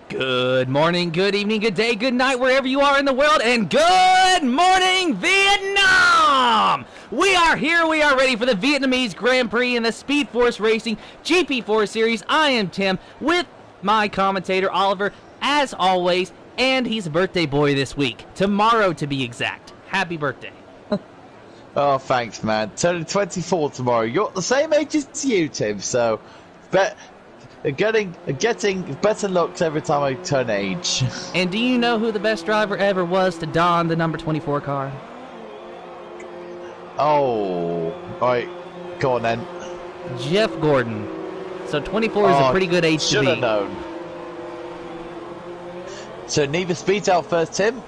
Good morning, good evening, good day, good night, wherever you are in the world, and good morning, Vietnam! We are here, we are ready for the Vietnamese Grand Prix in the Speed Force Racing GP4 Series. I am Tim, with my commentator, Oliver, as always, and he's a birthday boy this week. Tomorrow, to be exact. Happy birthday. Oh, thanks, man. Turning 24 tomorrow. You're the same age as you, Tim, so... Getting better looks every time I turn age. And do you know who the best driver ever was to don the number 24 car? Oh, alright, go on then. Jeff Gordon. So 24 is a pretty good age to be. Should have known. So Need for Speed's out first, Tim.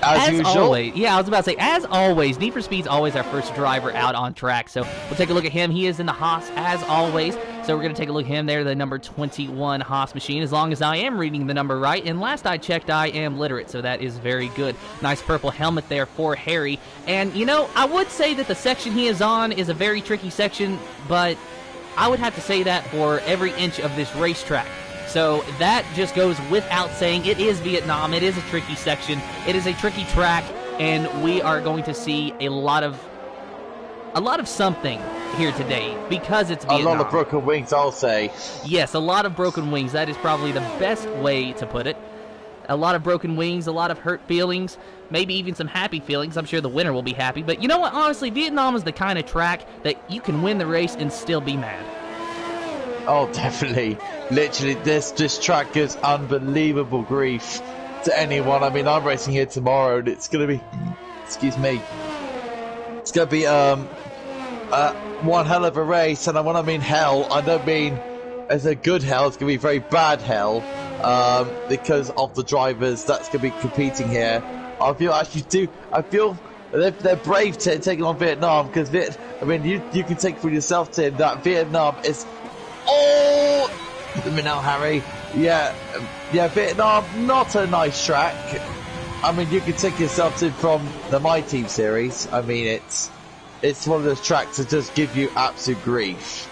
As usual. Always. Yeah, I was about to say, as always, Need for Speed's always our first driver out on track. So we'll take a look at him. He is in the Haas, as always. So we're going to take a look at him there, the number 21 Haas machine, as long as I am reading the number right. And last I checked, I am literate, so that is very good. Nice purple helmet there for Harry. And, you know, I would say that the section he is on is a very tricky section, but I would have to say that for every inch of this racetrack. So that just goes without saying. It is Vietnam. It is a tricky section. It is a tricky track, and we are going to see a lot of something here today because it's Vietnam. A lot of broken wings, I'll say. Yes, a lot of broken wings. That is probably the best way to put it. A lot of broken wings, a lot of hurt feelings, maybe even some happy feelings. I'm sure the winner will be happy. But you know what? Honestly, Vietnam is the kind of track that you can win the race and still be mad. Oh, definitely. Literally, this track gives unbelievable grief to anyone. I mean, I'm racing here tomorrow, and it's going to be... Excuse me. It's going to be one hell of a race, and when I mean hell, I don't mean as a good hell. It's going to be very bad hell because of the drivers that's going to be competing here. I feel they're brave taking on Vietnam because I mean, you can take for yourself, Tim, that Vietnam is... Oh, let me know, Harry. Yeah, Vietnam, not a nice track. I mean, you can take yourself in from the My Team series. I mean, it's one of those tracks that just give you absolute grief.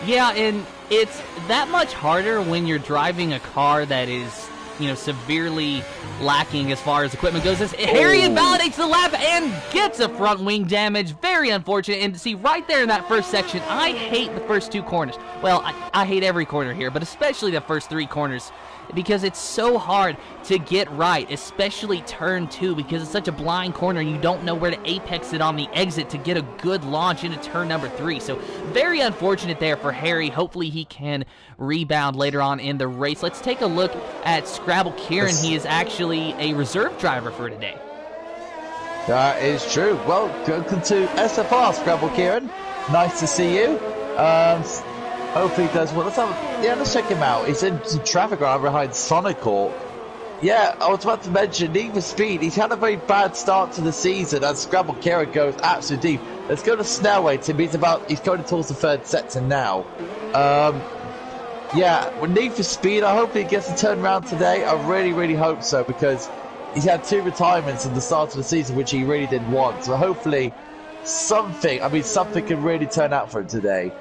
Yeah, and it's that much harder when you're driving a car that is, you know, severely lacking as far as equipment goes. Harry invalidates the lap and gets a front wing damage. Very unfortunate. And see, right there in that first section, I hate the first two corners. Well, I hate every corner here, but especially the first three corners because it's so hard to get right, especially turn 2 because it's such a blind corner and you don't know where to apex it on the exit to get a good launch into turn number 3. So very unfortunate there for Harry. Hopefully he can rebound later on in the race. Let's take a look at Scrabble Kieran. He is actually a reserve driver for today. That is true. Welcome to SFR, Scrabble Kieran. Nice to see you. Hopefully he does well. Let's check him out. He's in some traffic right behind Sonic Corp. Yeah, I was about to mention Need for Speed. He's had a very bad start to the season as Scrabble Kieran goes absolutely deep. Let's go to Snellway, Tim. He's going towards the third sector now. Yeah, with Need for Speed, I hope he gets a turnaround today. I really, really hope so because he's had 2 retirements at the start of the season, which he really didn't want. So hopefully something can really turn out for him today.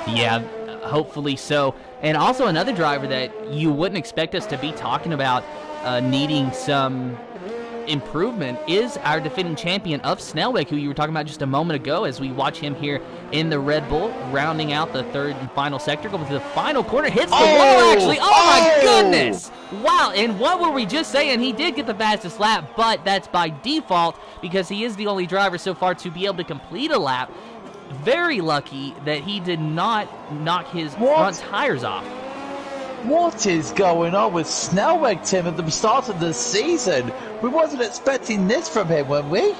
Yeah, hopefully so. And also another driver that you wouldn't expect us to be talking about needing some improvement is our defending champion of Snellweg, who you were talking about just a moment ago as we watch him here in the Red Bull, rounding out the third and final sector, going to the final corner, hits the wall actually. Oh my goodness! Wow, and what were we just saying? He did get the fastest lap, but that's by default because he is the only driver so far to be able to complete a lap. Very lucky that he did not knock his front tires off. What is going on with Snellweg, Tim, at the start of the season? We wasn't expecting this from him, were we?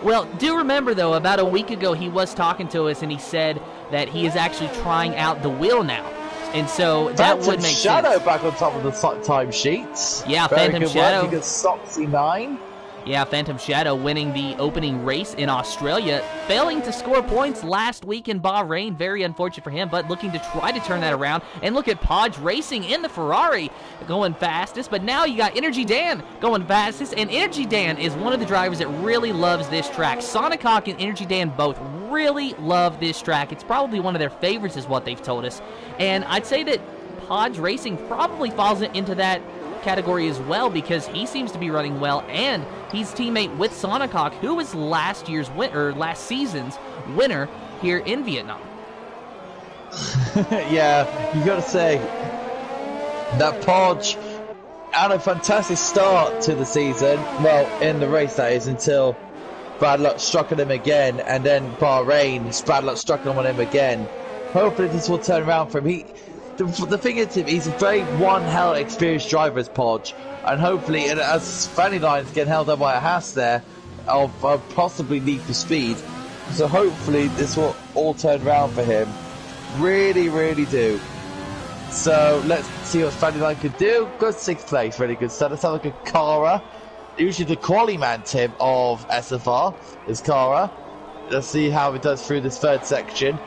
Well, do remember, though, about a week ago he was talking to us and he said that he is actually trying out the wheel now. And so that would make Shadow sense. Back on top of the timesheets. Yeah, Very Phantom good Shadow. Work. You got Soxy 9. Yeah, Phantom Shadow winning the opening race in Australia, failing to score points last week in Bahrain. Very unfortunate for him, but looking to try to turn that around. And look at Podge racing in the Ferrari, going fastest. But now you got Energy Dan going fastest, and Energy Dan is one of the drivers that really loves this track. Sonic Hawk and Energy Dan both really love this track. It's probably one of their favorites is what they've told us. And I'd say that Podge Racing probably falls into that category as well, because he seems to be running well, and he's teammate with Sonic Hawk, who was last season's winner here in Vietnam. Yeah, you gotta say that Podge had a fantastic start to the season. Well, in the race that is, until bad luck struck on him again, and then Bahrain, bad luck struck on him again. Hopefully this will turn around for him. The thing is, he's a very one hell experienced driver as Podge, and hopefully, as Fanny Lines get held up by a Haas there, I'll possibly Need for Speed. So hopefully this will all turn around for him. Really, really do. So let's see what Fanny Line could do. Good 6th place, really good start. Let's have a look at Cara. Usually the quali man Tim of SFR is Cara. Let's see how it does through this 3rd section.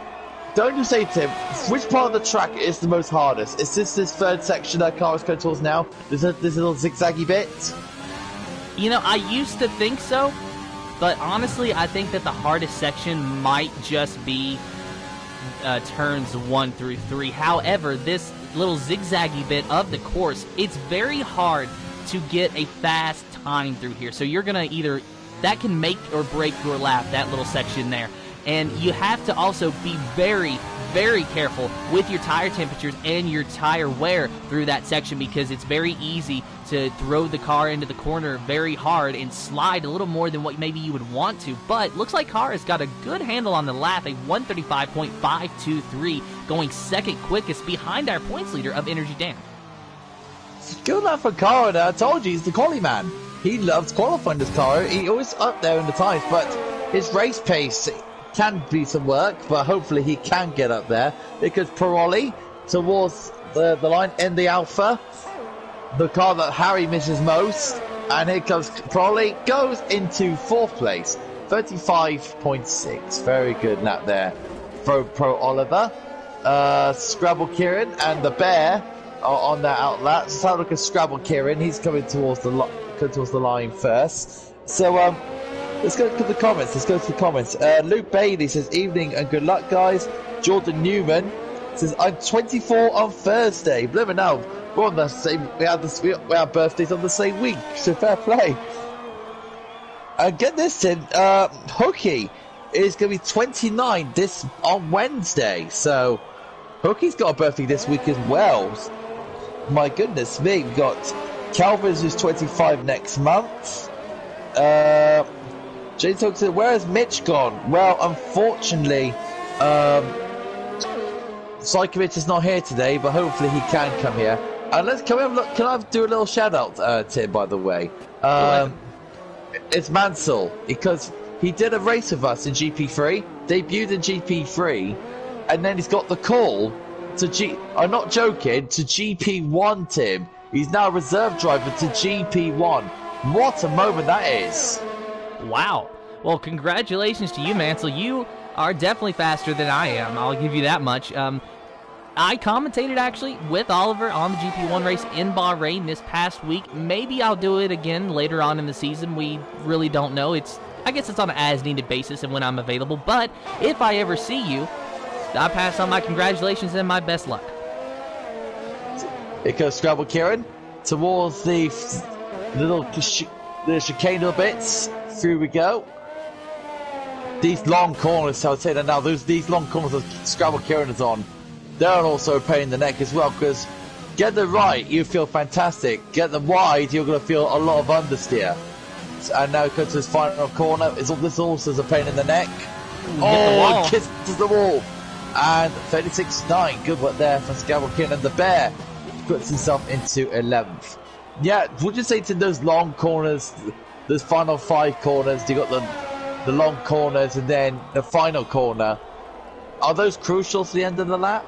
Don't you say, Tim, which part of the track is the most hardest? Is this 3rd section that Cara's going towards now? This little zigzaggy bit? You know, I used to think so, but honestly, I think that the hardest section might just be turns 1 through 3. However, this little zigzaggy bit of the course, it's very hard to get a fast time through here. So you're going to that can make or break your lap, that little section there. And you have to also be very, very careful with your tire temperatures and your tire wear through that section, because it's very easy to throw the car into the corner very hard and slide a little more than what maybe you would want to. But looks like Cara's got a good handle on the lap, a 135.523, going 2nd quickest behind our points leader of Energy Dan. Good luck for Cara. I told you, he's the quali man. He loves qualifying this car. He always up there in the times, but his race pace can be some work, but hopefully he can get up there, because Pirelli towards the line in the Alpha, the car that Harry misses most, and here comes Pirelli, goes into 4th place, 35.6. Very good lap there for Pro Oliver. Scrabble Kieran and the Bear are on their outlet. Let's have a look at Scrabble Kieran. He's coming towards the line first. So let's go to the comments. Luke Bailey says, evening and good luck, guys. Jordan Newman says, I'm 24 on Thursday. Blimmin' hell, we're on the same. We have birthdays on the same week, so fair play. And get this, Tim. Hooky is going to be 29 on Wednesday. So Hooky's got a birthday this week as well. My goodness me, we've got Calvin's who's 25 next month. Jane Talk said, where has Mitch gone? Well, unfortunately, Psychovich is not here today, but hopefully he can come here. And can I do a little shout out, Tim, by the way? It's Mansell, because he did a race with us in GP3, debuted in GP3, and then he's got the call to I'm not joking, to GP1, Tim. He's now a reserve driver to GP1. What a moment that is. Wow. Well, congratulations to you, Mansell. You are definitely faster than I am. I'll give you that much. I commentated, actually, with Oliver on the GP1 race in Bahrain this past week. Maybe I'll do it again later on in the season. We really don't know. I guess it's on an as-needed basis and when I'm available. But if I ever see you, I pass on my congratulations and my best luck. It goes Scrabble Kieran towards the chicane bits. Through we go. These long corners, I would say that now, these long corners that Scrabble Kieran is on, they're also a pain in the neck as well, because get them right, you feel fantastic. Get them wide, you're going to feel a lot of understeer. And now it comes to his final corner. This also is a pain in the neck. Oh, it kisses the wall. And 36.9, good work there from Scrabble Kieran, and the Bear puts himself into 11th. Yeah, would you say to those long corners, those final 5 corners, you got the long corners and then the final corner, are those crucial to the end of the lap?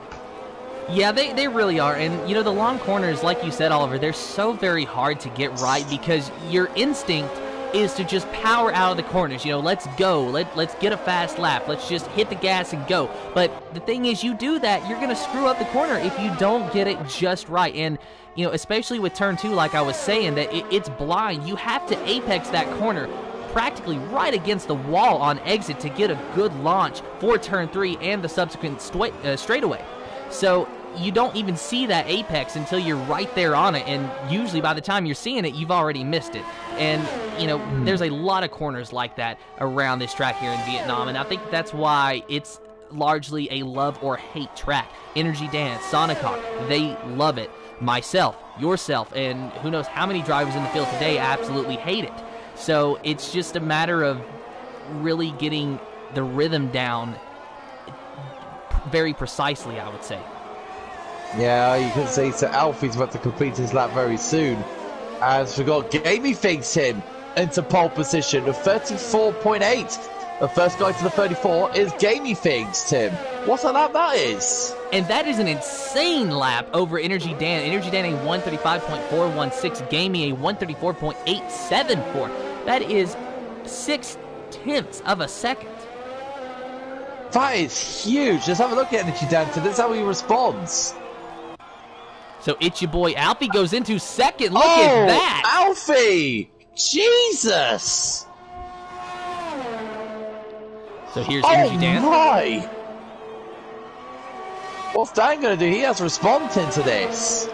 Yeah, they really are. And, you know, the long corners, like you said, Oliver, they're so very hard to get right, because your instinct is to just power out of the corners. You know, let's go. Let's get a fast lap. Let's just hit the gas and go. But the thing is, you do that, you're going to screw up the corner if you don't get it just right. And, you know, especially with turn 2, like I was saying, that it's blind. You have to apex that corner practically right against the wall on exit to get a good launch for turn 3 and the subsequent straightaway. So you don't even see that apex until you're right there on it, and usually by the time you're seeing it, you've already missed it. And, you know, there's a lot of corners like that around this track here in Vietnam, and I think that's why it's largely a love or hate track. Energy Dance, Sonic Hawk, they love it. Myself, yourself, and who knows how many drivers in the field today absolutely hate it. So it's just a matter of really getting the rhythm down very precisely, I would say. Yeah, you can see, so Alfie's about to complete his lap very soon. As we got Gamey Figs him into pole position of 34.8. The first guy to the 34 is Gamey Figs, Tim. What a lap that is! And that is an insane lap over Energy Dan. Energy Dan a 135.416, Gamey a 134.874. That is 0.6 of a second. That is huge. Just have a look at Energy Dan. So this is how he responds. So it's your boy Alfie goes into second. Look at that. Alfie! Jesus! So here's Energy Dan. Oh my! What's Dan going to do? He has responded to this.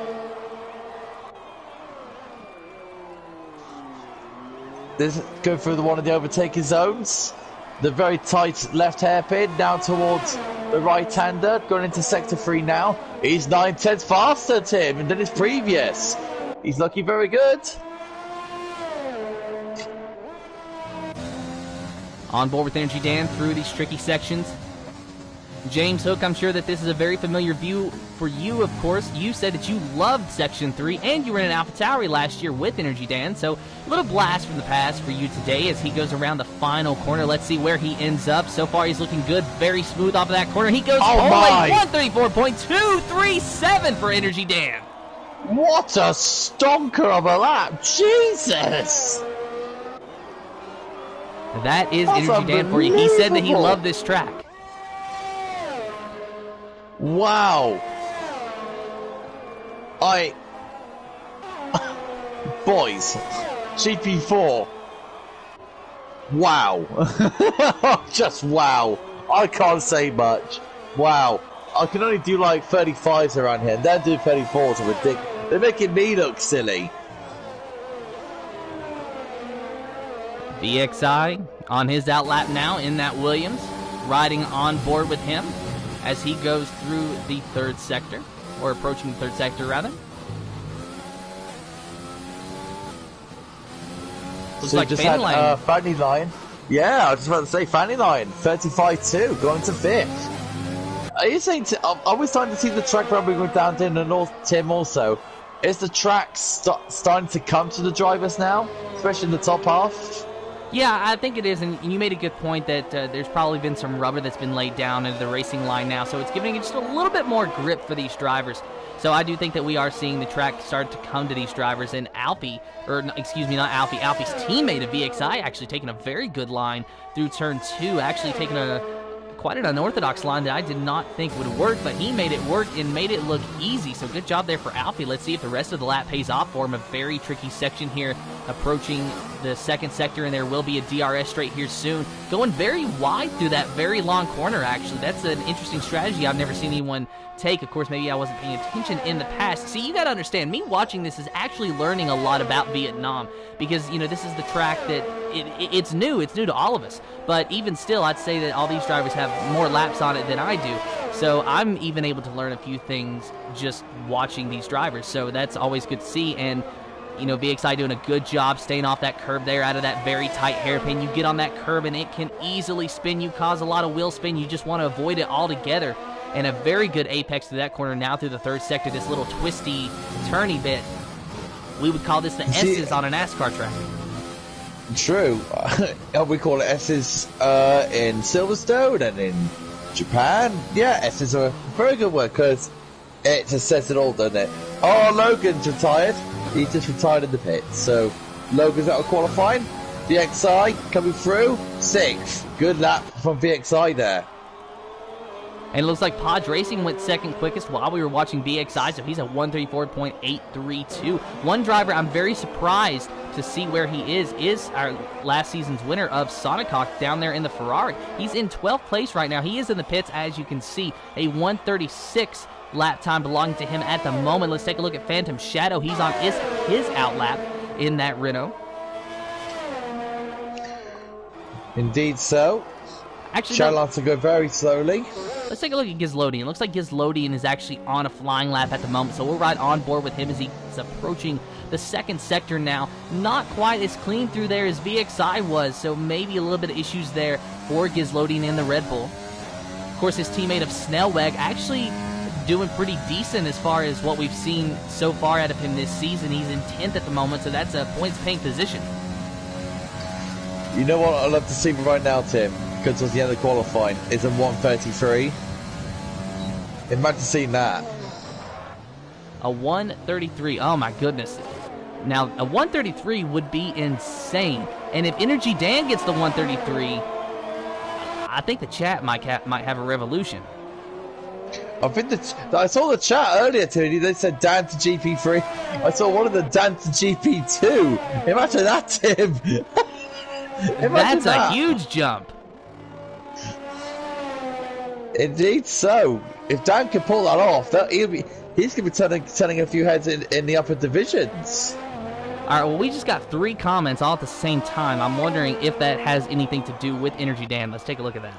This go through one of the overtaking zones. The very tight left hairpin now towards the right-hander, going into sector 3 now. He's 9/10 faster, Tim, than his previous. He's looking very good. On board with Energy Dan through these tricky sections. James Hook, I'm sure that this is a very familiar view for you, of course. You said that you loved Section 3, and you were in an AlphaTauri last year with Energy Dan, so a little blast from the past for you today as he goes around the final corner. Let's see where he ends up. So far, he's looking good, very smooth off of that corner. He goes all the way 134.237 for Energy Dan. What a stonker of a lap. Jesus! That is Energy Dan for you. He said that he loved this track. Wow. Boys, GP4. Wow. Just wow. I can't say much. Wow. I can only do like 35s around here. They're doing 34s are ridiculous. They're making me look silly. VXI on his outlap now in that Williams, riding on board with him as he goes through the third sector, or approaching the third sector rather. Looks so like just Fanny had Line. Fanny Line. Yeah, I was just about to say Fanny Line, 35-2, going to 5th. Are you saying, are we starting to see the track rumbling going down in the north, Tim, also? Is the track starting to come to the drivers now, especially in the top half? Yeah, I think it is, and you made a good point that there's probably been some rubber that's been laid down into the racing line now, so it's giving it just a little bit more grip for these drivers. So I do think that we are seeing the track start to come to these drivers, and Alfie, or excuse me, not Alfie, Alfie's teammate of VXI actually taking a very good line through turn 2, actually taking quite an unorthodox line that I did not think would work, but he made it work and made it look easy. So good job there for Alfie. Let's see if the rest of the lap pays off for him. A very tricky section here approaching the second sector, and there will be a DRS straight here soon. Going very wide through that very long corner, actually. That's an interesting strategy I've never seen anyone take. Of course, maybe I wasn't paying attention in the past. See, you got to understand, me watching this is actually learning a lot about Vietnam because, you know, this is the track that it's new. It's new to all of us. But even still, I'd say that all these drivers have more laps on it than I do. So I'm even able to learn a few things just watching these drivers. So that's always good to see. And, you know, VXI doing a good job staying off that curb there out of that very tight hairpin. You get on that curb and it can easily spin you, cause a lot of wheel spin. You just want to avoid it altogether. And a very good apex through that corner now through the third sector, this little twisty, turny bit. We would call this the S's on a NASCAR track. True. We call it S's in Silverstone and in Japan. Yeah, S's are a very good word because it just says it all, doesn't it? Oh, Logan's retired. He just retired in the pit. So Logan's out of qualifying. VXI coming through, 6th. Good lap from VXI there. And it looks like Podge Racing went second quickest while we were watching VXI, so he's at 134.832. One driver I'm very surprised to see where he is our last season's winner of Sonic Hawk down there in the Ferrari. He's in 12th place right now. He is in the pits, as you can see, a 136 lap time belonging to him at the moment. Let's take a look at Phantom Shadow. He's on his outlap in that Renault. Indeed so. Actually, Shadowlands to go very slowly. Let's take a look at Gizlodian. It looks like Gizlodian is actually on a flying lap at the moment, so we're right on board with him as he's approaching the second sector now. Not quite as clean through there as VXI was, so maybe a little bit of issues there for Gizlodian in the Red Bull. Of course, his teammate of Snellweg actually doing pretty decent as far as what we've seen so far out of him this season. He's in 10th at the moment, so that's a points-paying position. You know what I'd love to see right now, Tim, because towards the end of the qualifying, is a 133. Imagine seeing that. A 133. Oh my goodness. Now, a 133 would be insane. And if Energy Dan gets the 133, I think the chat might have a revolution. I think I saw the chat earlier, Tony. They said Dan to GP3. I saw one of them Dan to GP2. Imagine that, Tim. That's a huge jump. Indeed so. If Dan can pull that off, he's going to be turning a few heads in the upper divisions. All right, well, we just got 3 comments all at the same time. I'm wondering if that has anything to do with Energy Dan. Let's take a look at that.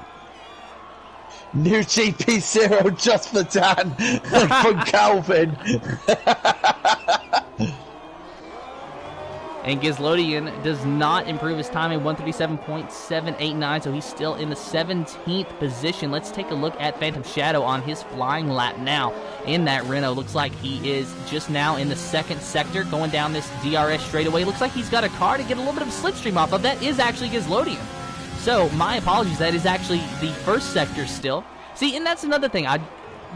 New GP0 just for Dan from Calvin. And Gizlodian does not improve his time in 137.789, so he's still in the 17th position. Let's take a look at Phantom Shadow on his flying lap now in that Renault. Looks like he is just now in the second sector going down this DRS straightaway. Looks like he's got a car to get a little bit of a slipstream off of. That is actually Gizlodian. So, my apologies, that is actually the first sector still. See, and that's another thing.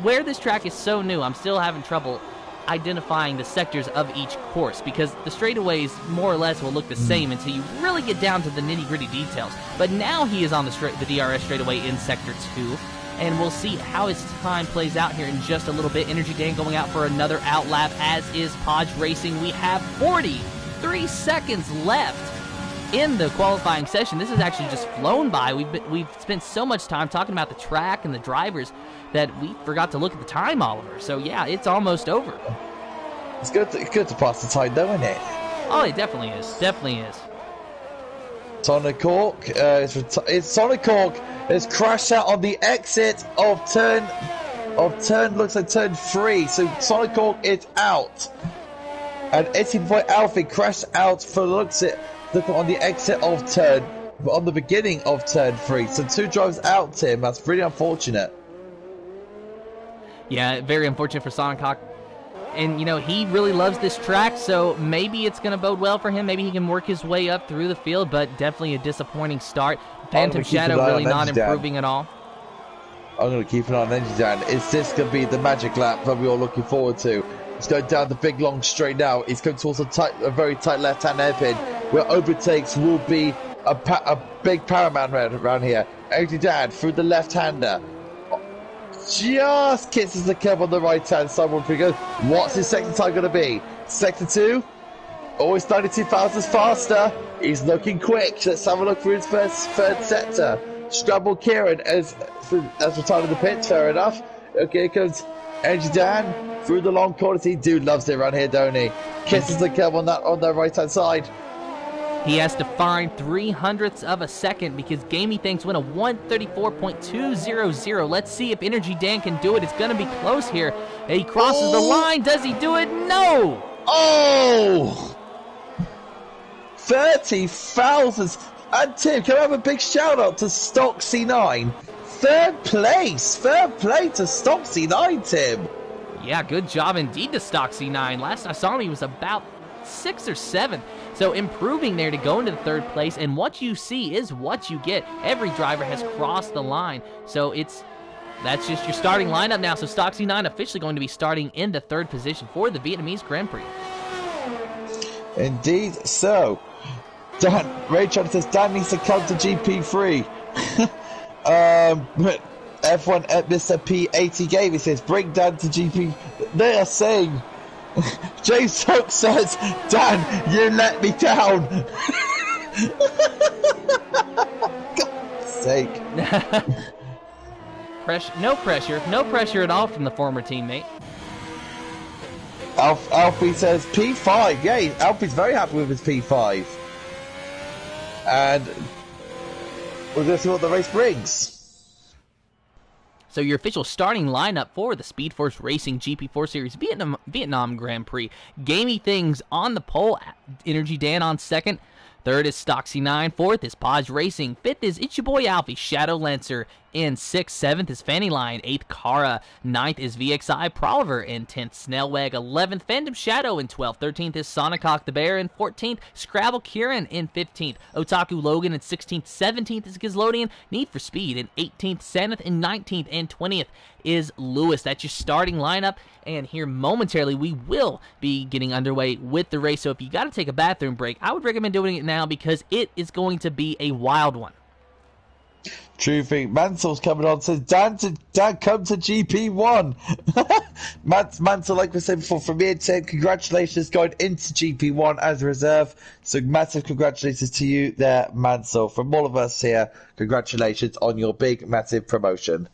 Where this track is so new, I'm still having trouble identifying the sectors of each course, because the straightaways more or less will look the same until you really get down to the nitty-gritty details. But now he is on the DRS straightaway in Sector 2, and we'll see how his time plays out here in just a little bit. Energy Dan going out for another outlap, as is Podge Racing. We have 43 seconds left in the qualifying session. This has actually just flown by. We've spent so much time talking about the track and the drivers that we forgot to look at the time, Oliver. So yeah, it's almost over. It's good to pass the time, though, isn't it? Oh, it definitely is. Definitely is. Sonic Hawk, Sonic Hawk has crashed out on the exit of turn. Looks like turn 3. So Sonic Hawk is out, and 18-point Alfie crashed out for looks on the exit of on the beginning of turn 3. So 2 drivers out, Tim. That's really unfortunate. Yeah, very unfortunate for Sonic Hawk. And, you know, he really loves this track, so maybe it's going to bode well for him. Maybe he can work his way up through the field, but definitely a disappointing start. Phantom Shadow really not improving at all. I'm going to keep an eye on Energy Dan. Is this going to be the magic lap that we're all looking forward to? He's going down the big long straight now. He's going towards a very tight left-hand hairpin, where overtakes will be a big paramount around here. Energy Dan through the left-hander. Just kisses the curb on the right-hand side. What's his second time going to be? Sector 2? Always 92 thousandths faster. He's looking quick. Let's have a look for his third sector. Scrabble Kieran as retired in the pits. Fair enough. Okay, here comes Energy Dan through the long corners. He loves it around here, don't he? Kisses the curb on the right-hand side. He has to find 0.03 of a second because Gamey Thanks went a 134.200. Let's see if Energy Dan can do it. It's going to be close here. He crosses the line. Does he do it? No! Oh! 30 thousandths. And Tim, can I have a big shout out to Stock C9? Third place to Stock C9, Tim. Yeah, good job indeed to Stock C9. Last I saw him, he was about 6th or 7th. So improving there to go into the 3rd place, and what you see is what you get. Every driver has crossed the line, so that's just your starting lineup now. So Stock C9 officially going to be starting in the 3rd position for the Vietnamese Grand Prix. Indeed so. Raytron says Dan needs to come to GP3. But F1 at Mr. P80 Game, he says, bring Dan to GP. They are saying, James Hook says, Dan, you let me down. God's sake. No pressure at all from the former teammate. Alfie says P5. Yeah, Alfie's very happy with his P5. And we're going to see what the race brings. So your official starting lineup for the Speed Force Racing GP4 Series Vietnam Grand Prix. Gamey Things on the pole. Energy Dan on second. Third is Stoxy9. Fourth is Podge Racing. Fifth is It's Your Boy Alfie, Shadow Lancer. In 6th, 7th is Fanny Line. 8th, Kara. 9th is VXI Proliver. In 10th, Snellweg. 11th, Phantom Shadow. In 12th, 13th is Sonicock the Bear. In 14th, Scrabble Kieran. In 15th, Otaku Logan. In 16th, 17th is Gizlodian. Need for Speed. In 18th, Saneth. In 19th and 20th is Lewis. That's your starting lineup. And here momentarily, we will be getting underway with the race. So if you got to take a bathroom break, I would recommend doing it now because it is going to be a wild one. True thing. Mansel's coming on, says, Dan, come to GP1. Mansell, like we said before, from me, said, congratulations going into GP1 as a reserve. So massive congratulations to you there, Mansell. From all of us here, congratulations on your big, massive promotion.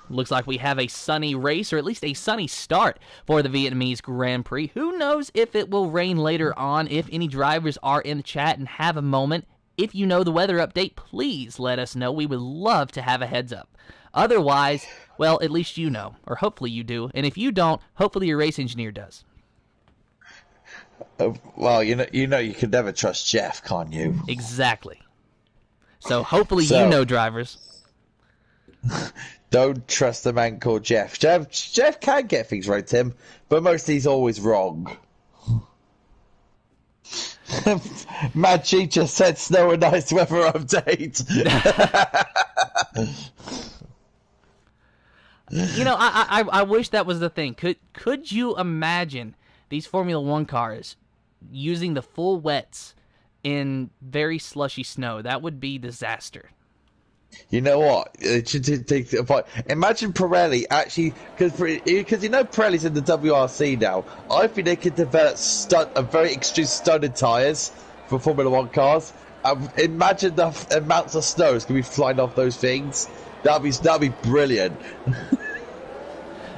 Looks like we have a sunny race, or at least a sunny start for the Vietnamese Grand Prix. Who knows if it will rain later on, if any drivers are in the chat and have a moment. If you know the weather update, please let us know. We would love to have a heads up. Otherwise, well, at least you know, or hopefully you do. And if you don't, hopefully your race engineer does. Well, you know you can never trust Jeff, can't you? Exactly. So hopefully you know, drivers. Don't trust the man called Jeff. Jeff can get things right, Tim, but mostly he's always wrong. Mad G just said snow and nice weather update. You know, I wish that was the thing. Could you imagine these Formula One cars using the full wets in very slushy snow? That would be disaster. You know what? Imagine Pirelli actually, because you know Pirelli's in the WRC now. I think they could develop a very extreme studded tyres for Formula One cars. Imagine the amounts of snow that's going to be flying off those things. That'd be brilliant.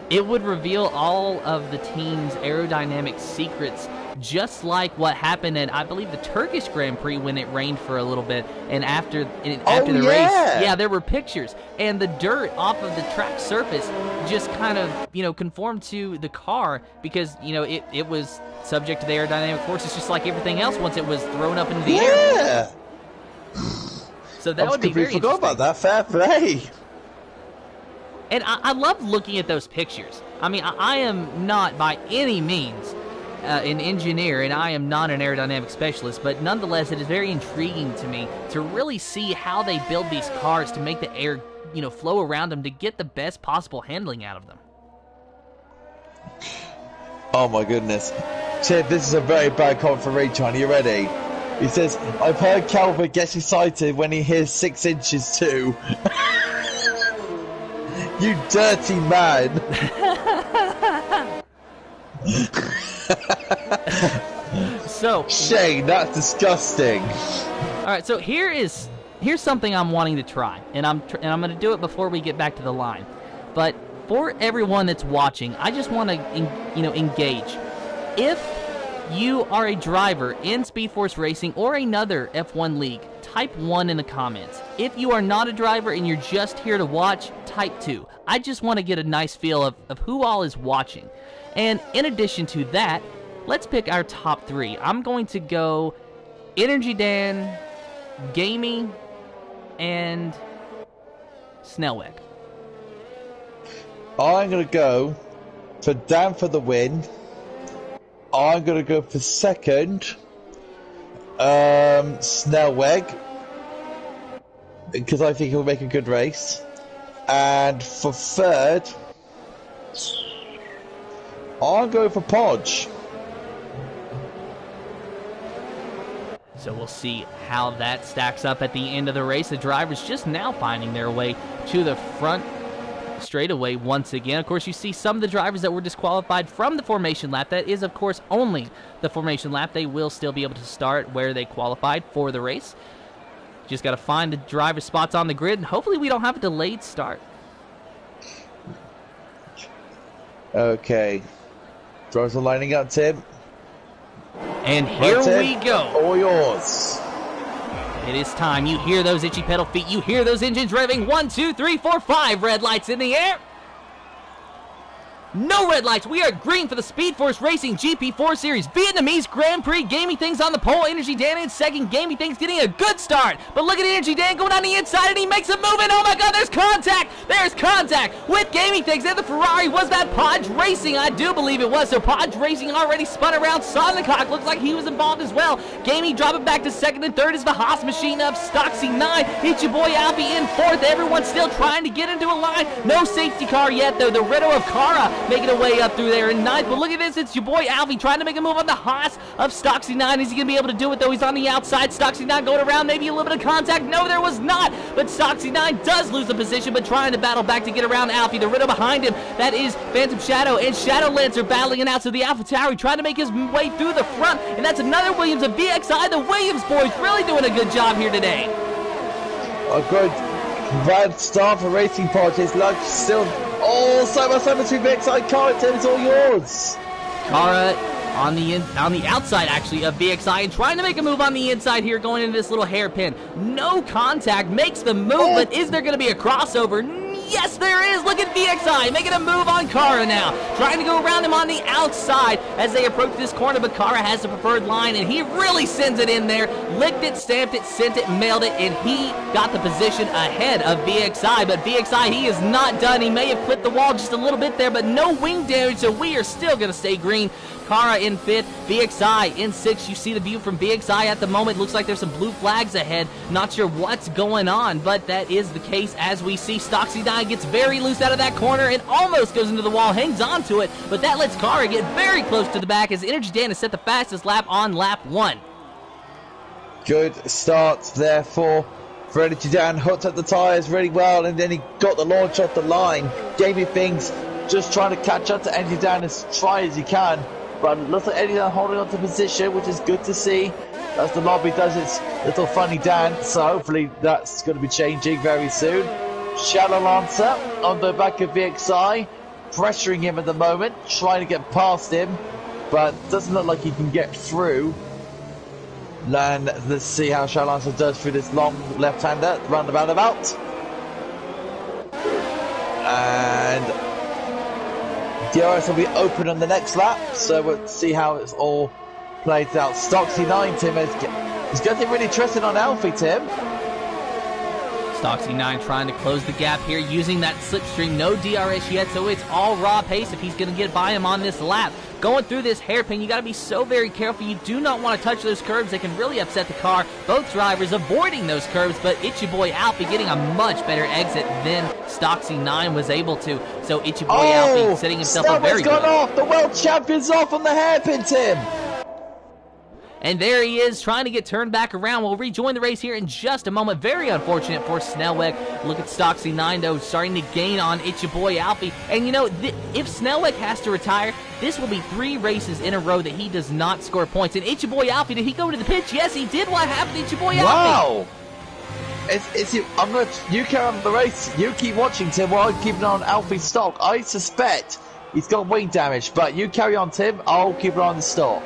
It would reveal all of the team's aerodynamic secrets, just like what happened at, I believe, the Turkish Grand Prix when it rained for a little bit, and after the race, yeah, there were pictures, and the dirt off of the track surface just kind of, conformed to the car because, it was subject to the aerodynamic forces just like everything else once it was thrown up into the air. So that would be very interesting. Forgot about that. Fair play. And I love looking at those pictures. I mean, I am not by any means an engineer, and I am not an aerodynamic specialist, but nonetheless, it is very intriguing to me to really see how they build these cars to make the air, flow around them to get the best possible handling out of them. Oh my goodness. Ted, this is a very bad comment for Raytron. Are you ready? He says, I've heard Calvert gets excited when he hears 6 inches too. You dirty man. So Shane, that's disgusting. All right, so here's something I'm wanting to try, and I'm going to do it before we get back to the line. But for everyone that's watching, I just want to engage. If you are a driver in Speed Force Racing or another F1 league, type 1 in the comments. If you are not a driver and you're just here to watch, type 2. I just want to get a nice feel of who all is watching. And in addition to that, let's pick our top 3. I'm going to go Energy Dan, Gamey, and Snellweg. I'm going to go for Dan for the win. I'm going to go for second, Snellweg, because I think he'll make a good race. And for third, I'm going for Podge. So we'll see how that stacks up at the end of the race. The drivers just now finding their way to the front straightaway once again. Of course, you see some of the drivers that were disqualified from the formation lap. That is, of course, only the formation lap. They will still be able to start where they qualified for the race. Just got to find the driver spots on the grid, and hopefully we don't have a delayed start. Okay. Drivers are lining up, Tim. And here we go. All yours. It is time. You hear those itchy pedal feet. You hear those engines revving. 1, 2, 3, 4, 5 red lights in the air. No red lights. We are green for the Speed Force Racing GP4 Series Vietnamese Grand Prix. Gaming Things on the pole. Energy Dan in second. Gaming Things getting a good start. But look at Energy Dan going on the inside, and he makes a move. And oh my God, there's contact. There's contact with Gaming Things. And the Ferrari, was that Podge Racing? I do believe it was. So Podge Racing already spun around. Sonnecock looks like he was involved as well. Gaming dropping back to second, and third is the Haas machine of Stocksy 9. It's your boy Alfie in fourth. Everyone's still trying to get into a line. No safety car yet, though. The Renault of Cara making a way up through there in ninth. But look at this, it's your boy Alfie trying to make a move on the Haas of Stocksy 9. Is he going to be able to do it, though? He's on the outside. Stocksy 9 going around, maybe a little bit of contact. No, there was not. But Stocksy 9 does lose the position, but trying to battle back to get around Alfie. The Renault behind him, that is Phantom Shadow and Shadowlancer battling it out. So the Alpha Tauri trying to make his way through the front, and that's another Williams of VXI. The Williams boys really doing a good job here today. A good bad start for Racing Pod. His luck still all side by side between VXI. Cara, Tim, it's all yours. Cara on the outside, actually, of VXI, and trying to make a move on the inside here, going into this little hairpin. No contact, makes the move, but is there going to be a crossover? Yes, there is. Look at VXI making a move on Cara now. Trying to go around him on the outside as they approach this corner, but Cara has the preferred line, and he really sends it in there. Licked it, stamped it, sent it, mailed it, and he got the position ahead of VXI. But VXI, he is not done. He may have clipped the wall just a little bit there, but no wing damage, so we are still going to stay green. Cara in fifth, VXI in sixth. You see the view from VXI at the moment. Looks like there's some blue flags ahead. Not sure what's going on, but that is the case as we see. Stocksy 9 gets very loose out of that corner and almost goes into the wall, hangs on to it, but that lets Cara get very close to the back as Energy Dan has set the fastest lap on lap 1. Good start there for Energy Dan. Hooked up the tyres really well, and then he got the launch off the line. Gaming Things just trying to catch up to Energy Dan as try as he can. But it looks like Eddie holding on to position, which is good to see as the lobby does its little funny dance. So hopefully that's going to be changing very soon. Shadowlancer on the back of VXI, pressuring him at the moment, trying to get past him, but doesn't look like he can get through. And let's see how Shadowlancer does through this long left-hander, roundabout about. And DRS will be open on the next lap, so we'll see how it's all played out. Stocksy 9, Tim, is getting really interested on Alfie, Tim. Stocksy 9 trying to close the gap here, using that slipstream. No DRS yet, so it's all raw pace if he's going to get by him on this lap. Going through this hairpin, you got to be so very careful. You do not want to touch those curbs. They can really upset the car. Both drivers avoiding those curbs, but Itchy Boy Alfie getting a much better exit than Stocksy 9 was able to. So Itchy Boy Alfie setting himself up very good. Gone off. The world champion's off on the hairpin, Tim. And there he is, trying to get turned back around. We'll rejoin the race here in just a moment. Very unfortunate for Snellweg. Look at Stocksy 9, though, starting to gain on Itchy Boy Alfie. And, you know, if Snellweg has to retire, this will be 3 races in a row that he does not score points. And Itchy Boy Alfie, did he go to the pitch? Yes, he did. What happened to Itchy Boy Alfie? Wow! You carry on the race. You keep watching, Tim, while I keep an eye on Alfie's stock. I suspect he's got wing damage, but you carry on, Tim. I'll keep an eye on the stock.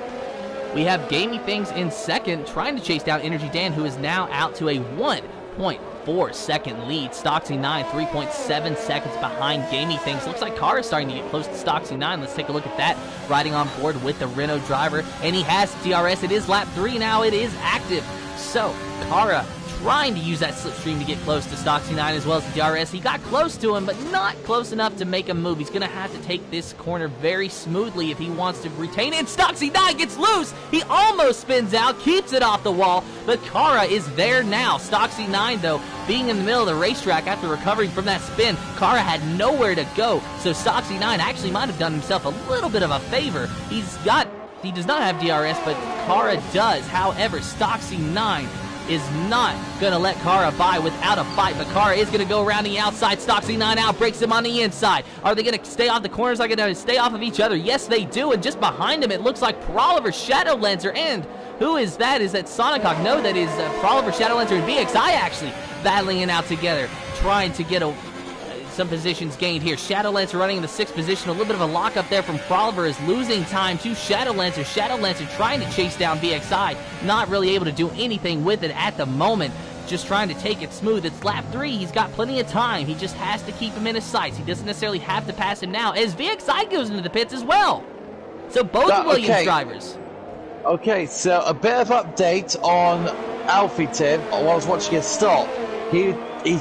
We have Gamey Things in second, trying to chase down Energy Dan, who is now out to a 1.4 second lead. Stocksy 9, 3.7 seconds behind Gamey Things. Looks like Cara is starting to get close to Stocksy 9. Let's take a look at that. Riding on board with the Renault driver, and he has DRS. It is lap 3 now. It is active. So, Cara trying to use that slipstream to get close to Stocksy 9 as well as the DRS. He got close to him, but not close enough to make a move. He's going to have to take this corner very smoothly if he wants to retain it. And Stocksy 9 gets loose. He almost spins out, keeps it off the wall, but Cara is there now. Stocksy 9, though, being in the middle of the racetrack after recovering from that spin, Cara had nowhere to go, so Stocksy 9 actually might have done himself a little bit of a favor. He's got he does not have DRS, but Kara does. However, Stoxy9 is not going to let Kara by without a fight, but Kara is going to go around the outside. Stoxy9 out, breaks him on the inside. Are they going to stay off the corners? Are they going to stay off of each other? Yes, they do, and just behind him, it looks like Proliver, Shadow Lancer, and who is that? Is that Sonicock? No, that is Proliver, Shadow Lancer, and VXI actually battling it out together, trying to get some positions gained here. Shadow Lancer running in the 6th position. A little bit of a lockup there from Proliver is losing time to Shadow Lancer. Shadow Lancer trying to chase down VXI. Not really able to do anything with it at the moment. Just trying to take it smooth. It's lap 3. He's got plenty of time. He just has to keep him in his sights. He doesn't necessarily have to pass him now, as VXI goes into the pits as well. So both Williams drivers. Okay, so a bit of update on Alfie, Tim. While I was watching it stop, he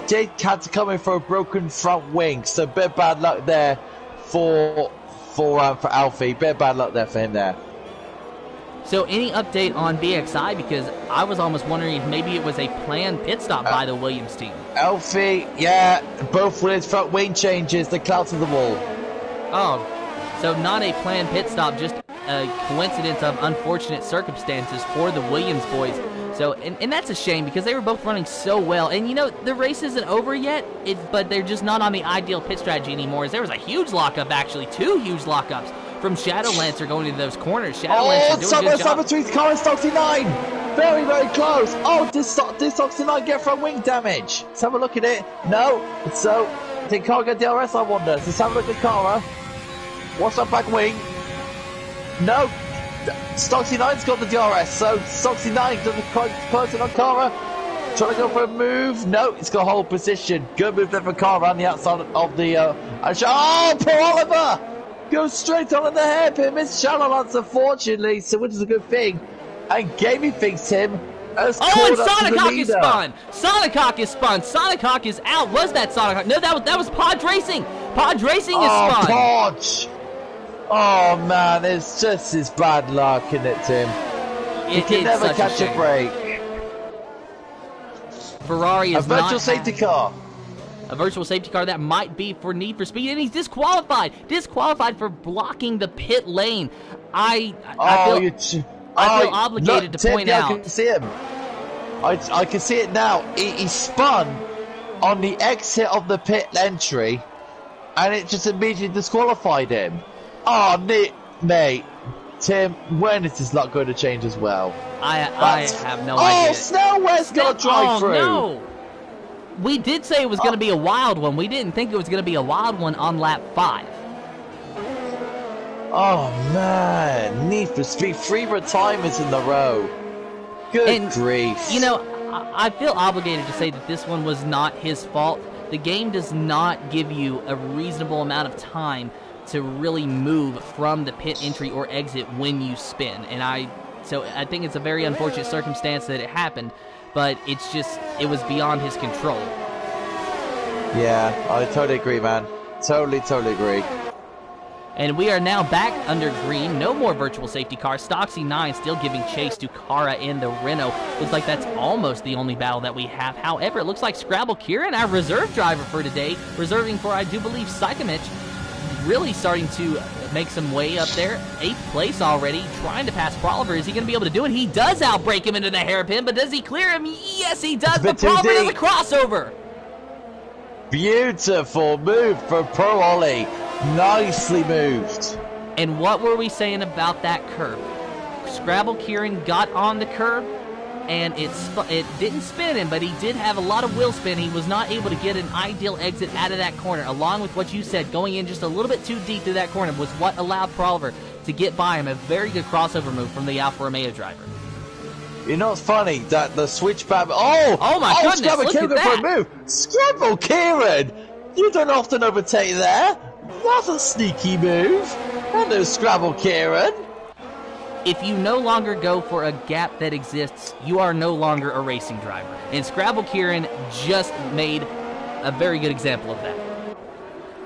did had to come in for a broken front wing, so a bit of bad luck there for Alfie. Bit of bad luck there for him there. So any update on VXI? Because I was almost wondering if maybe it was a planned pit stop by the Williams team. Alfie, yeah, both with his front wing changes, the clouds of the wall. Oh, so not a planned pit stop, just a coincidence of unfortunate circumstances for the Williams boys. So, and that's a shame because they were both running so well. And, you know, the race isn't over yet, but they're just not on the ideal pit strategy anymore. As there was a huge lockup, actually, 2 huge lockups from Shadow Lancer going into those corners. Shadow Lancer doing a good job. Between Kara and Stoxy9. Very, very close. Oh, did Stoxy9 get front wing damage? Let's have a look at it. No. So, did Kara get DRS, I wonder? Let's have a look at Kara. What's that back wing? No. Stoxy9's got the DRS, so Stoxy9 doesn't quite person on Kara. Trying to go for a move. No, it's got a whole position. Good move there for Kara on the outside of the... oh, poor Oliver! Goes straight on in the hairpin. Miss Shadow Lancer, fortunately, so which is a good thing. And Gaming thinks him as and Sonicock is spun! Sonicock is spun! Sonicock is out! Was that Sonicock? No, that was Podge Racing! Podge Racing is spun! Podge! Oh man, it's just his bad luck, isn't it, Tim? He can never catch a break. Ferrari is a virtual safety car. A virtual safety car that might be for Need for Speed, and he's disqualified. Disqualified for blocking the pit lane. I feel obligated to point out. I can see him. I can see it now. He spun on the exit of the pit entry, and it just immediately disqualified him. Oh, mate, Tim, when is this luck going to change as well? I have no idea. Oh, Snellware's got to drive through. No. We did say it was going to be a wild one. We didn't think it was going to be a wild one on lap 5. Oh, man. Need for Speed. 3 retirements in the row. Good grief. You know, I feel obligated to say that this one was not his fault. The game does not give you a reasonable amount of time to really move from the pit entry or exit when you spin. So I think it's a very unfortunate circumstance that it happened, but it was beyond his control. Yeah, I totally agree, man. Totally agree. And we are now back under green. No more virtual safety car. Stoxy9 still giving chase to Kara in the Renault. Looks like that's almost the only battle that we have. However, it looks like Scrabble Kieran, our reserve driver for today, reserving for, I do believe, Psychomich, really starting to make some way up there. 8th place already, trying to pass Proliver. Is he going to be able to do it? He does outbrake him into the hairpin, but does he clear him? Yes, he does. But Proliver does a crossover. Beautiful move for Pro Ollie. Nicely moved. And what were we saying about that curb? Scrabble Kieran got on the curb, and it didn't spin him, but he did have a lot of wheel spin. He was not able to get an ideal exit out of that corner, along with what you said, going in just a little bit too deep to that corner was what allowed Proliver to get by him. A very good crossover move from the Alfa Romeo driver. You know what's funny? That the switchback... Oh my goodness, Scrabble look Kieran at that. for a move. Scrabble Kieran! You don't often overtake there. That's a sneaky move. Hello, Scrabble Kieran. If you no longer go for a gap that exists, you are no longer a racing driver. And Scrabble Kieran just made a very good example of that.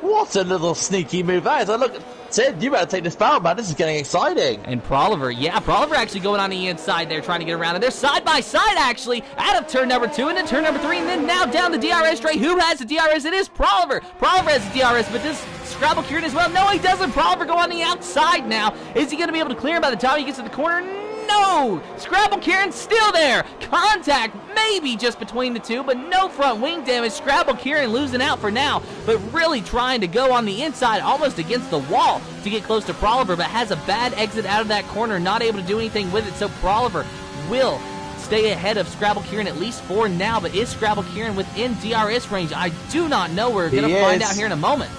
What a little sneaky move that is. Look, Sid, you better take this power, man. This is getting exciting. And Proliver actually going on the inside there, trying to get around. And they're side by side, actually, out of turn number 2 and then turn number 3, and then now down the DRS straight. Who has the DRS? It is Proliver. Proliver has the DRS, but this Scrabble Kieran as well. No, he doesn't. Proliver go on the outside now. Is he going to be able to clear him by the time he gets to the corner? No! Scrabble Kieran's still there. Contact maybe just between the two, but no front wing damage. Scrabble Kieran losing out for now, but really trying to go on the inside, almost against the wall to get close to Proliver, but has a bad exit out of that corner, not able to do anything with it, so Proliver will stay ahead of Scrabble Kieran at least for now, but is Scrabble Kieran within DRS range? I do not know. We're going to find out here in a moment.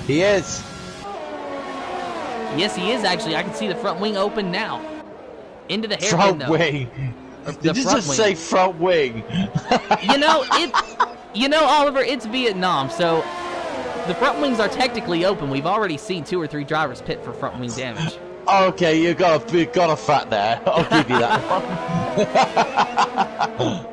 He is. Yes, he is actually. I can see the front wing open now. Into the hairpin, front though. Wing. Did you just say front wing? You know, Oliver, it's Vietnam, so the front wings are technically open. We've already seen 2 or 3 drivers pit for front wing damage. Okay, you got a fat there. I'll give you that one.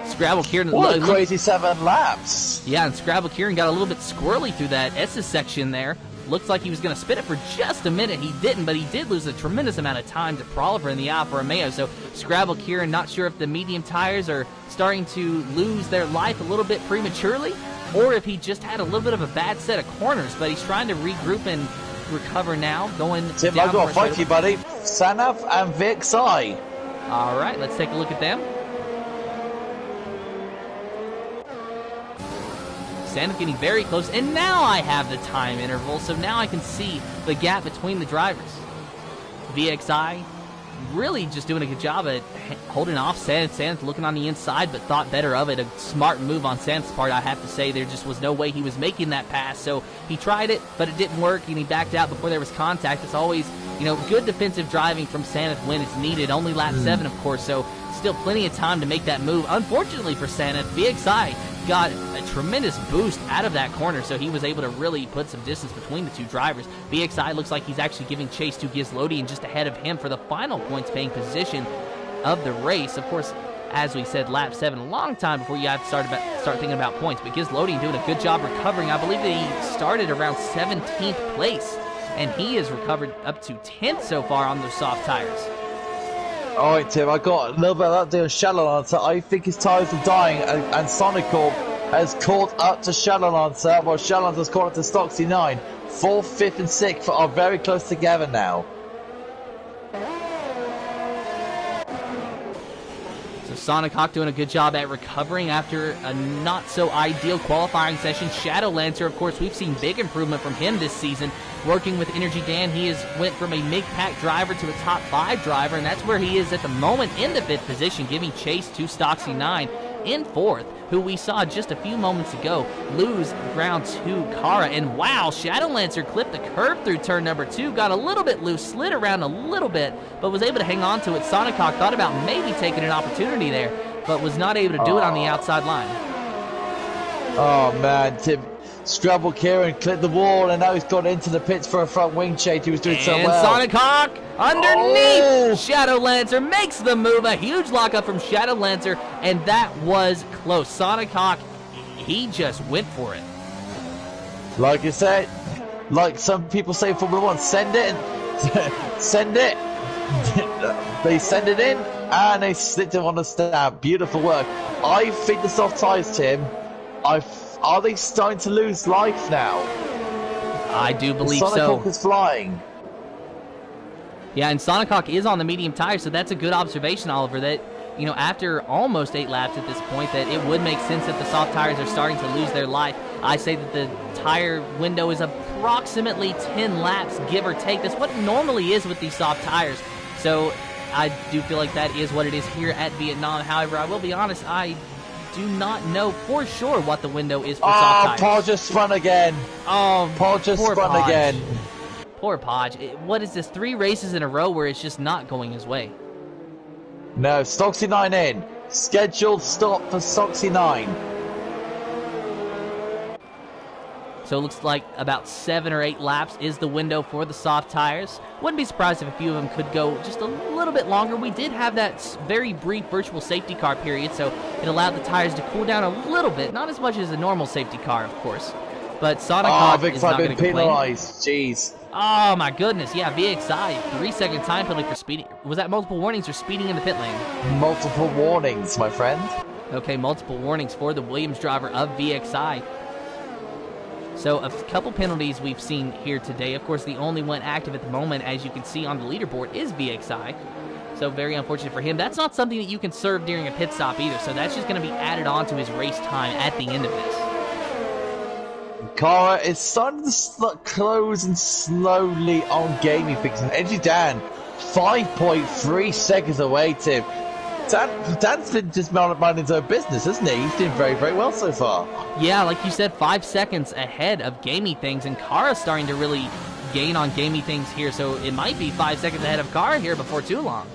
Scrabble Kieran. What a crazy 7 laps. Yeah, and Scrabble Kieran got a little bit squirrely through that S's section there. Looks like he was going to spit it for just a minute. He didn't, but he did lose a tremendous amount of time to Proliver in the Alfa Romeo. So Scrabble Kieran, not sure if the medium tires are starting to lose their life a little bit prematurely, or if he just had a little bit of a bad set of corners, but he's trying to regroup and recover now, going Tim, down. I've got to fight you, buddy. Sanav and Vixai. All right, let's take a look at them. Sanav getting very close, and now I have the time interval, so now I can see the gap between the drivers. VXI really just doing a good job at holding off Sanav. Sanav looking on the inside, but thought better of it. A smart move on Sanav's part, I have to say. There just was no way he was making that pass, so he tried it, but it didn't work, and he backed out before there was contact. It's always, good defensive driving from Sanav when it's needed. Only lap 7, of course, so still plenty of time to make that move. Unfortunately for Sanav, VXI got a tremendous boost out of that corner, so he was able to really put some distance between the 2 drivers. VXI looks like he's actually giving chase to Gizlodian just ahead of him for the final points-paying position of the race. Of course, as we said, lap 7, a long time before you have to start thinking about points, but Gizlodian doing a good job recovering. I believe that he started around 17th place, and he has recovered up to 10th so far on those soft tires. All right, Tim, I got a little bit of update on Shadowlancer. I think his tyres are dying, and Sonicorp has caught up to Shadowlancer, while Shadowlancer's caught up to Stocksy 9. 4th, 5th, and 6th are very close together now. So Sonic Hawk doing a good job at recovering after a not-so-ideal qualifying session. Shadowlancer, of course, we've seen big improvement from him this season. Working with Energy Dan, he went from a mid-pack driver to a top 5 driver, and that's where he is at the moment in the 5th position, giving chase to Stocksy 9 in 4th, who we saw just a few moments ago lose ground to Kara. And wow, Shadowlancer clipped the curve through turn number 2, got a little bit loose, slid around a little bit, but was able to hang on to it. Sonic Hawk thought about maybe taking an opportunity there, but was not able to do it on the outside line. Oh man, Tim. Scrabble Kieran clipped the wall, and now he's gone into the pits for a front wing chase. He was doing so well. And Sonic Hawk underneath. Shadowlancer makes the move. A huge lockup from Shadowlancer, and that was close. Sonic Hawk, he just went for it. Like you said, like some people say in Formula 1, send it. Send it. They send it in, and they slipped it on the stamp. Beautiful work. I think the soft tyres, Tim, are they starting to lose life now? I do believe so. Sonic Hawk is flying. Yeah, and Sonic Hawk is on the medium tire, so that's a good observation, Oliver, that, after almost 8 laps at this point, that it would make sense that the soft tires are starting to lose their life. I say that the tire window is approximately 10 laps, give or take. That's what it normally is with these soft tires. So I do feel like that is what it is here at Vietnam. However, I will be honest, I do not know for sure what the window is for soft tires. Paul just spun again. Paul just spun again. Poor Podge. What is this, 3 races in a row where it's just not going his way? No, Stocksy 9 in. Scheduled stop for Stocksy 9. So it looks like about 7 or 8 laps is the window for the soft tires. Wouldn't be surprised if a few of them could go just a little bit longer. We did have that very brief virtual safety car period, so it allowed the tires to cool down a little bit. Not as much as a normal safety car, of course. But Sonic Hawk is not going to complain. Penalized. Jeez. Oh, my goodness. Yeah, VXI, 3-second time penalty for speeding. Was that multiple warnings for speeding in the pit lane? Multiple warnings, my friend. Okay, multiple warnings for the Williams driver of VXI. So a couple penalties we've seen here today. Of course, the only one active at the moment, as you can see on the leaderboard, is VXI. So very unfortunate for him. That's not something that you can serve during a pit stop either. So that's just going to be added on to his race time at the end of this. Cara is starting to close and slowly on gaming fixes. Energy Dan, 5.3 seconds away, Tim. Dan's been just minding his own business, hasn't he? He's doing very, very well so far. Yeah, like you said, 5 seconds ahead of gaming things, and Kara's starting to really gain on gaming things here, so it might be 5 seconds ahead of Kara here before too long.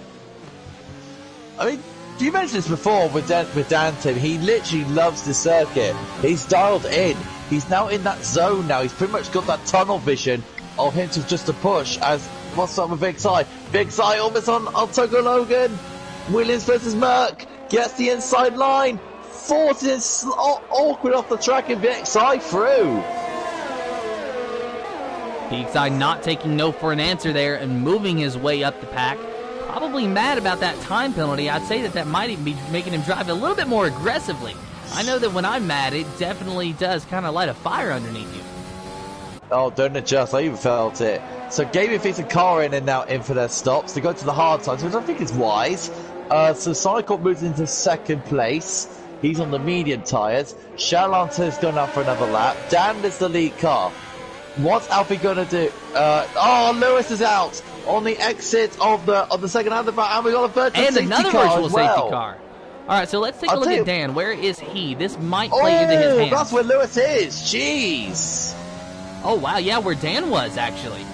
I mean, you mentioned this before with Dan, Tim. He literally loves the circuit. He's dialed in. He's now in that zone now. He's pretty much got that tunnel vision of him to just to push. As what's up with VXI? VXI almost on Togo Logan. Williams versus Merck. Gets the inside line. Forces awkward off the track and VXI through. VXI not taking no for an answer there and moving his way up the pack. Probably mad about that time penalty. I'd say that might even be making him drive a little bit more aggressively. I know that when I'm mad, it definitely does kind of light a fire underneath you. Oh, don't adjust. I even felt it. So Gaming Fix and Car in and now in for their stops. They go to the hard times, which I think is wise. So Sonic moves into second place. He's on the medium tyres. Shalanta is going out for another lap. Dan is the lead car. What's Alfie going to do? Lewis is out on the exit of the second hand of the and we got a virtual and safety another car virtual as well. safety car. All right, so let's take a look at Dan. Where is he? This might play into his hands. That's where Lewis is. Jeez. Oh wow, yeah, where Dan was actually.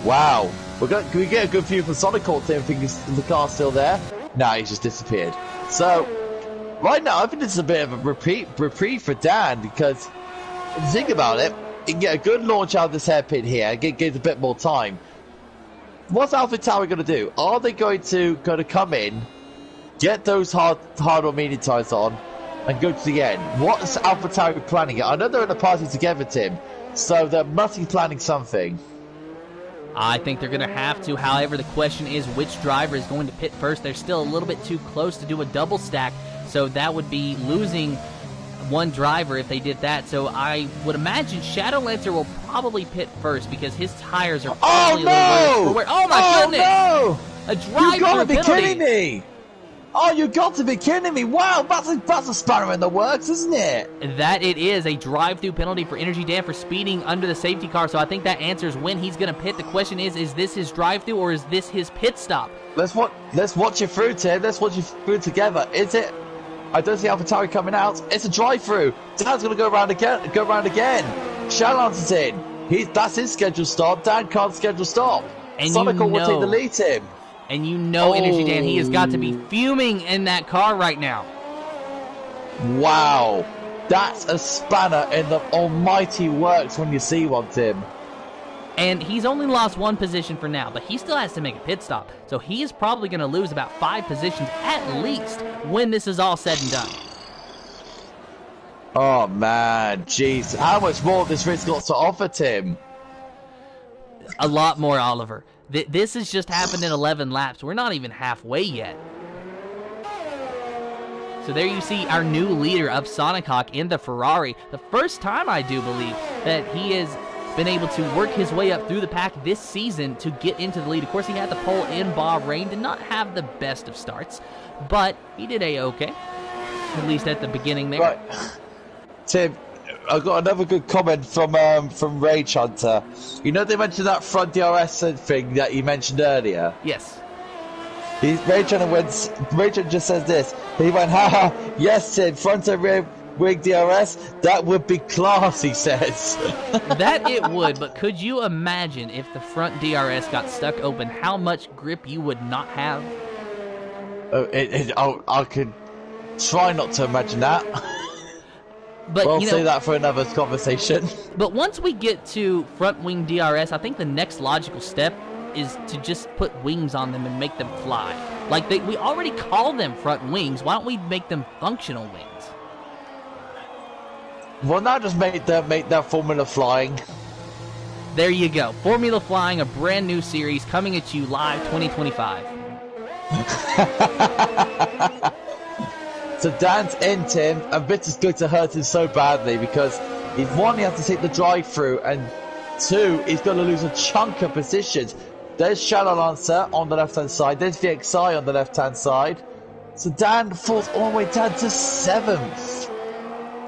Wow. Can we get a good view from Sonic Court there? Think the car's still there? Nah, he's just disappeared. So, right now, I think this is a bit of a reprieve for Dan because, if you think about it, he can get a good launch out of this hairpin here, gives a bit more time. What's Alpha Tower going to do? Are they going to come in, get those hard or medium tires on, and go to the end? What is Alpha Tower planning? I know they're in a party together, Tim, so they must be planning something. I think they're going to have to. However, the question is which driver is going to pit first. They're still a little bit too close to do a double stack, so that would be losing one driver if they did that. So I would imagine Shadow Lancer will probably pit first because his tires are probably a little worse. Oh my goodness! No! A drive-through You gotta be penalty. kidding me! Oh, you got to be kidding me! Wow, that's a spanner in the works, isn't it? That it is a drive-through penalty for Energy Dan for speeding under the safety car. So I think that answers when he's going to pit. The question is this his drive-through or is this his pit stop? Let's watch it through, Tim. Let's watch it through together. Is it? I don't see AlphaTauri coming out. It's a drive-through. Dan's going to go around again. Shalance is in. That's his scheduled stop. Dan can't schedule stop. And Sonic will take the lead, Tim. And you know Energy Dan, he has got to be fuming in that car right now. Wow. That's a spanner in the almighty works when you see one, Tim. And he's only lost one position for now, but he still has to make a pit stop. So he is probably going to lose about 5 positions at least when this is all said and done. Oh, man. Jeez. How much more this race got to offer, Tim? A lot more, Oliver. This has just happened in 11 laps. We're not even halfway yet. So there you see our new leader of Sonic Hawk in the Ferrari. The first time, I do believe, that he has been able to work his way up through the pack this season to get into the lead. Of course, he had the pole in Bahrain, did not have the best of starts, but he did A-okay, at least at the beginning there. Right. Tim, I got another good comment from Rage Hunter. You know they mentioned that front DRS thing that you mentioned earlier? Yes. Rage Hunter just says this. He went, haha, yes, Tim, front and rear wing DRS, that would be class, he says. That it would, but could you imagine if the front DRS got stuck open, how much grip you would not have? I could try not to imagine that. But we'll say that for another conversation. But once we get to front wing DRS, I think the next logical step is to just put wings on them and make them fly. Like we already call them front wings. Why don't we make them functional wings? Well, now just make that Formula Flying. There you go. Formula Flying, a brand new series coming at you live 2025. So Dan's in, Tim, and this is going to hurt him so badly because One, he has to take the drive-through, and two, he's going to lose a chunk of positions. There's Shadow Lancer on the left-hand side. There's VXI on the left-hand side. So Dan falls all the way down to 7th.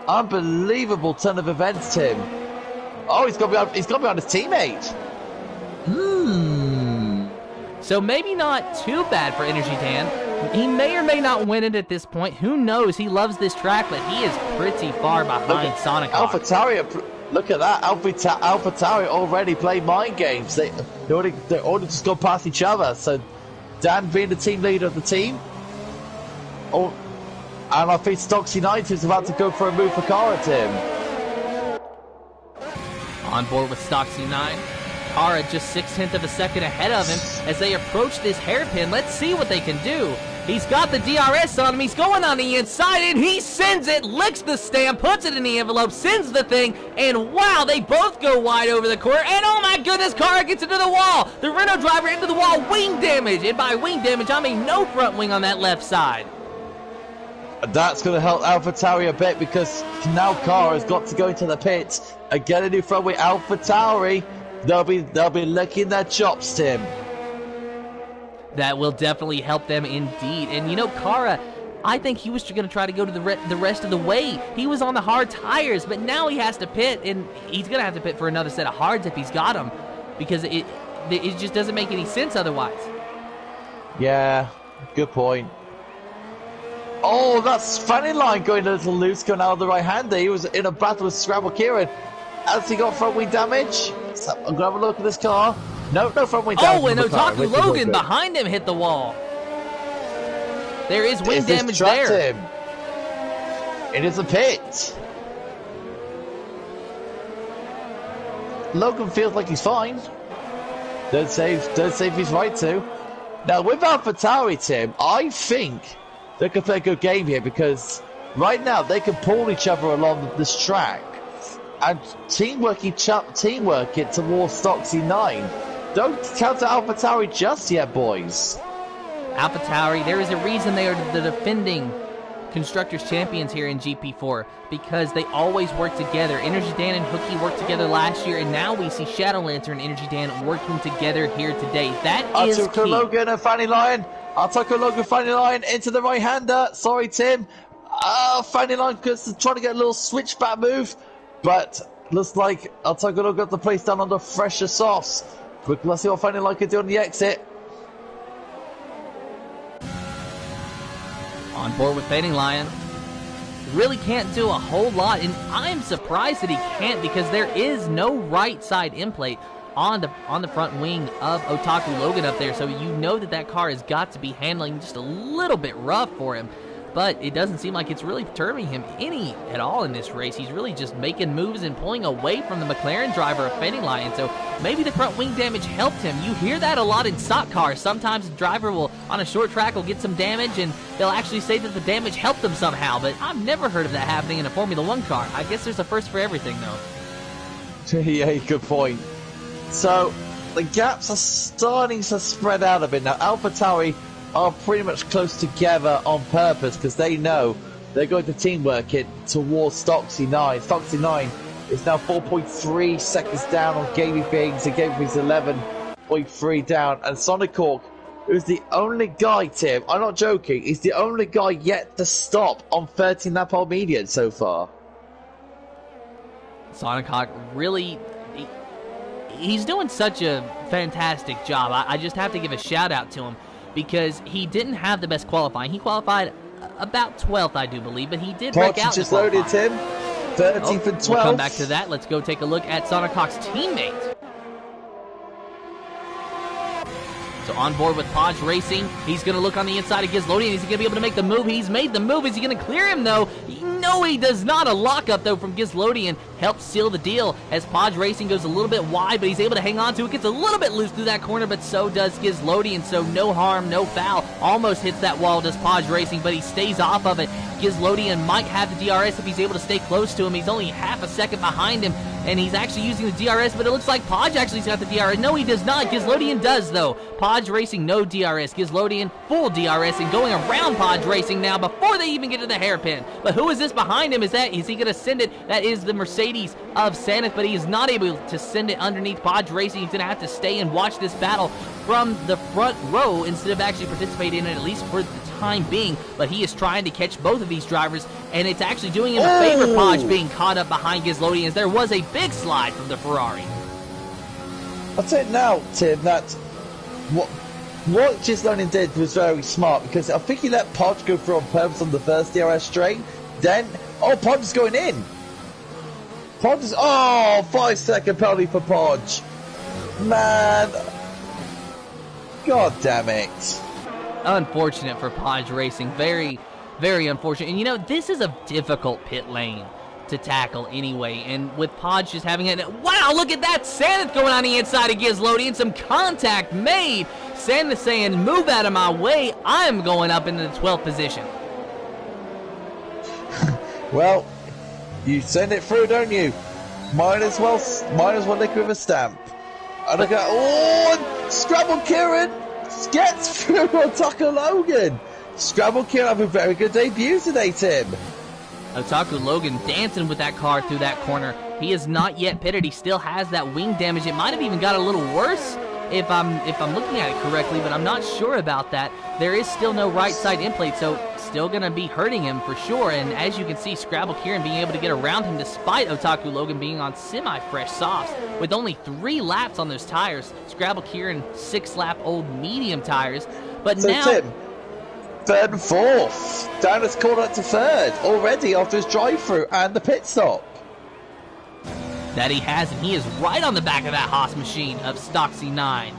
Unbelievable turn of events, Tim. Oh, he's got to be on his teammate. So maybe not too bad for Energy Dan. He may or may not win it at this point. Who knows? He loves this track, but he is pretty far behind Sonic. AlphaTauri, look at that. AlphaTauri already played mind games. They already just gone past each other. So Dan being the team leader of the team. Oh, and I think Stoxy Knight is about to go for a move for Kara, Tim. On board with Stoxy 9. Kara just 0.6 of a second ahead of him as they approach this hairpin. Let's see what they can do. He's got the DRS on him. He's going on the inside, and he sends it, licks the stamp, puts it in the envelope, sends the thing, and wow, they both go wide over the corner, and oh my goodness, Kara gets into the wall. The Renault driver into the wall, wing damage, and by wing damage, I mean no front wing on that left side. That's going to help AlphaTauri a bit because now Kara's got to go into the pit and get a new front wing. AlphaTauri, they'll be licking their chops, Tim. That will definitely help them indeed. And you know, Kara, I think he was going to try to go to the rest of the way. He was on the hard tires, but now he has to pit, and he's going to have to pit for another set of hards if he's got them, because it just doesn't make any sense otherwise. Yeah, good point. Oh, that's funny line going a little loose, going out of the right-hander. He was in a battle with Scrabble Kieran. Has he got front wing damage? So I'm going to have a look at this car. No front wing damage. Oh, and Otaku Logan behind him hit the wall. There is wing damage there. Him? It is a pit. Logan feels like he's fine. Don't save he's right to. Now, with AlphaTauri, Tim, I think they can play a good game here because right now they can pull each other along this track and teamwork it towards Stoxy 9. Don't count out AlphaTauri just yet, boys. AlphaTauri, there is a reason they are the defending Constructors Champions here in GP4 because they always work together. Energy Dan and Hooky worked together last year, and now we see Shadow Lancer and Energy Dan working together here today. That is key. Atoko Logan and Fanny Lion. Atoko Logan, Fanny Lion into the right-hander. Sorry, Tim. Fanny Lion trying to get a little switchback move, but looks like Atoko Logan got the place down on the fresher softs. But let's see what Fanny Lion can do on the exit. On board with Fading Lion. Really can't do a whole lot, and I'm surprised that he can't because there is no right side end plate on the front wing of Otaku Logan up there, so you know that car has got to be handling just a little bit rough for him. But it doesn't seem like it's really perturbing him any at all in this race. He's really just making moves and pulling away from the McLaren driver of Fading Lion. So maybe the front wing damage helped him. You hear that a lot in stock cars. Sometimes the driver will, on a short track, will get some damage and they'll actually say that the damage helped them somehow. But I've never heard of that happening in a Formula One car. I guess there's a first for everything, though. Yeah, good point. So the gaps are starting to spread out a bit now. AlphaTauri are pretty much close together on purpose because they know they're going to teamwork it towards Stoxy 9. Stoxy 9 is now 4.3 seconds down on Gamey Things, and Gamey Things 11.3 down. And Sonic Hawk, who's the only guy, Tim, I'm not joking, he's the only guy yet to stop on 13 lap pole median so far. Sonic Hawk really, he's doing such a fantastic job. I just have to give a shout out to him, because he didn't have the best qualifying. He qualified about 12th, I do believe, but he did break out. Just loaded him. 13th and 12th. We'll come back to that. Let's go take a look at Sonic Hawk's teammate. So on board with Podge Racing, he's going to look on the inside of Gizlodian. Is he going to be able to make the move? He's made the move. Is he going to clear him, though? No, he does not. A lockup, though, from Gizlodian helps seal the deal as Podge Racing goes a little bit wide, but he's able to hang on to it. Gets a little bit loose through that corner, but so does Gizlodian, so no harm, no foul. Almost hits that wall, does Podge Racing, but he stays off of it. Gizlodian might have the DRS if he's able to stay close to him. He's only half a second behind him, and he's actually using the DRS, but it looks like Podge actually's got the DRS. No, he does not. Gizlodian does, though. Podge Racing, no DRS. Gizlodian, full DRS, and going around Podge Racing now before they even get to the hairpin. But who is this behind him? Is he going to send it? That is the Mercedes of Saneth, but he is not able to send it underneath Podge Racing. He's going to have to stay and watch this battle from the front row instead of actually participating in it, at least for the time being. But he is trying to catch both of these drivers, and it's actually doing him a favor, Podge being caught up behind Gizlodian, as there was a big slide from the Ferrari. I'll tell you now, Tim, that what Gizlodian did was very smart, because I think he let Podge go through on purpose on the first DRS straight. Then, Podge is going in. Podge is, 5-second penalty for Podge. Man, god damn it. Unfortunate for Podge Racing, very, very unfortunate. And you know, this is a difficult pit lane to tackle anyway, and with Podge just having it, wow, look at that, Saneth going on the inside of Gizlodian, some contact made. Saneth saying, move out of my way, I'm going up into the 12th position. Well, you send it through, don't you? Might as well lick with a stamp. And I go, Scrabble Kieran gets through on Tucker Logan. Scrabble Kieran have a very good debut today, Tim. Otaku Logan dancing with that car through that corner. He is not yet pitted. He still has that wing damage. It might have even got a little worse if I'm looking at it correctly, but I'm not sure about that. There is still no right side end plate, so still going to be hurting him for sure. And as you can see, Scrabble Kieran being able to get around him despite Otaku Logan being on semi-fresh softs with only 3 laps on those tires. Scrabble Kieran 6-lap old medium tires. But so now, Tim, 3rd and 4th. Down has caught up to 3rd already after his drive-through and the pit stop. That he has, and he is right on the back of that Haas machine of Stocksy 9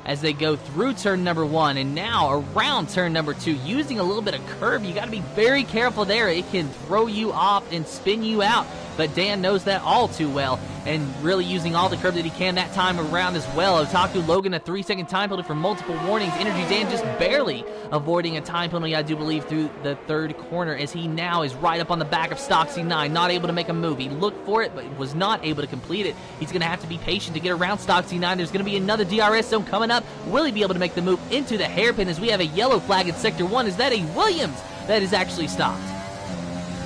as they go through turn number 1 and now around turn number 2, using a little bit of curve. You got to be very careful there. It can throw you off and spin you out, but Dan knows that all too well, and really using all the curve that he can that time around as well. Otaku Logan, a 3-second time penalty for multiple warnings. Energy Dan just barely avoiding a time penalty, I do believe, through the 3rd corner, as he now is right up on the back of Stocksy 9, not able to make a move. He looked for it, but was not able to complete it. He's going to have to be patient to get around Stocksy 9. There's going to be another DRS zone coming up. Will he be able to make the move into the hairpin, as we have a yellow flag in Sector 1? Is that a Williams that is actually stopped?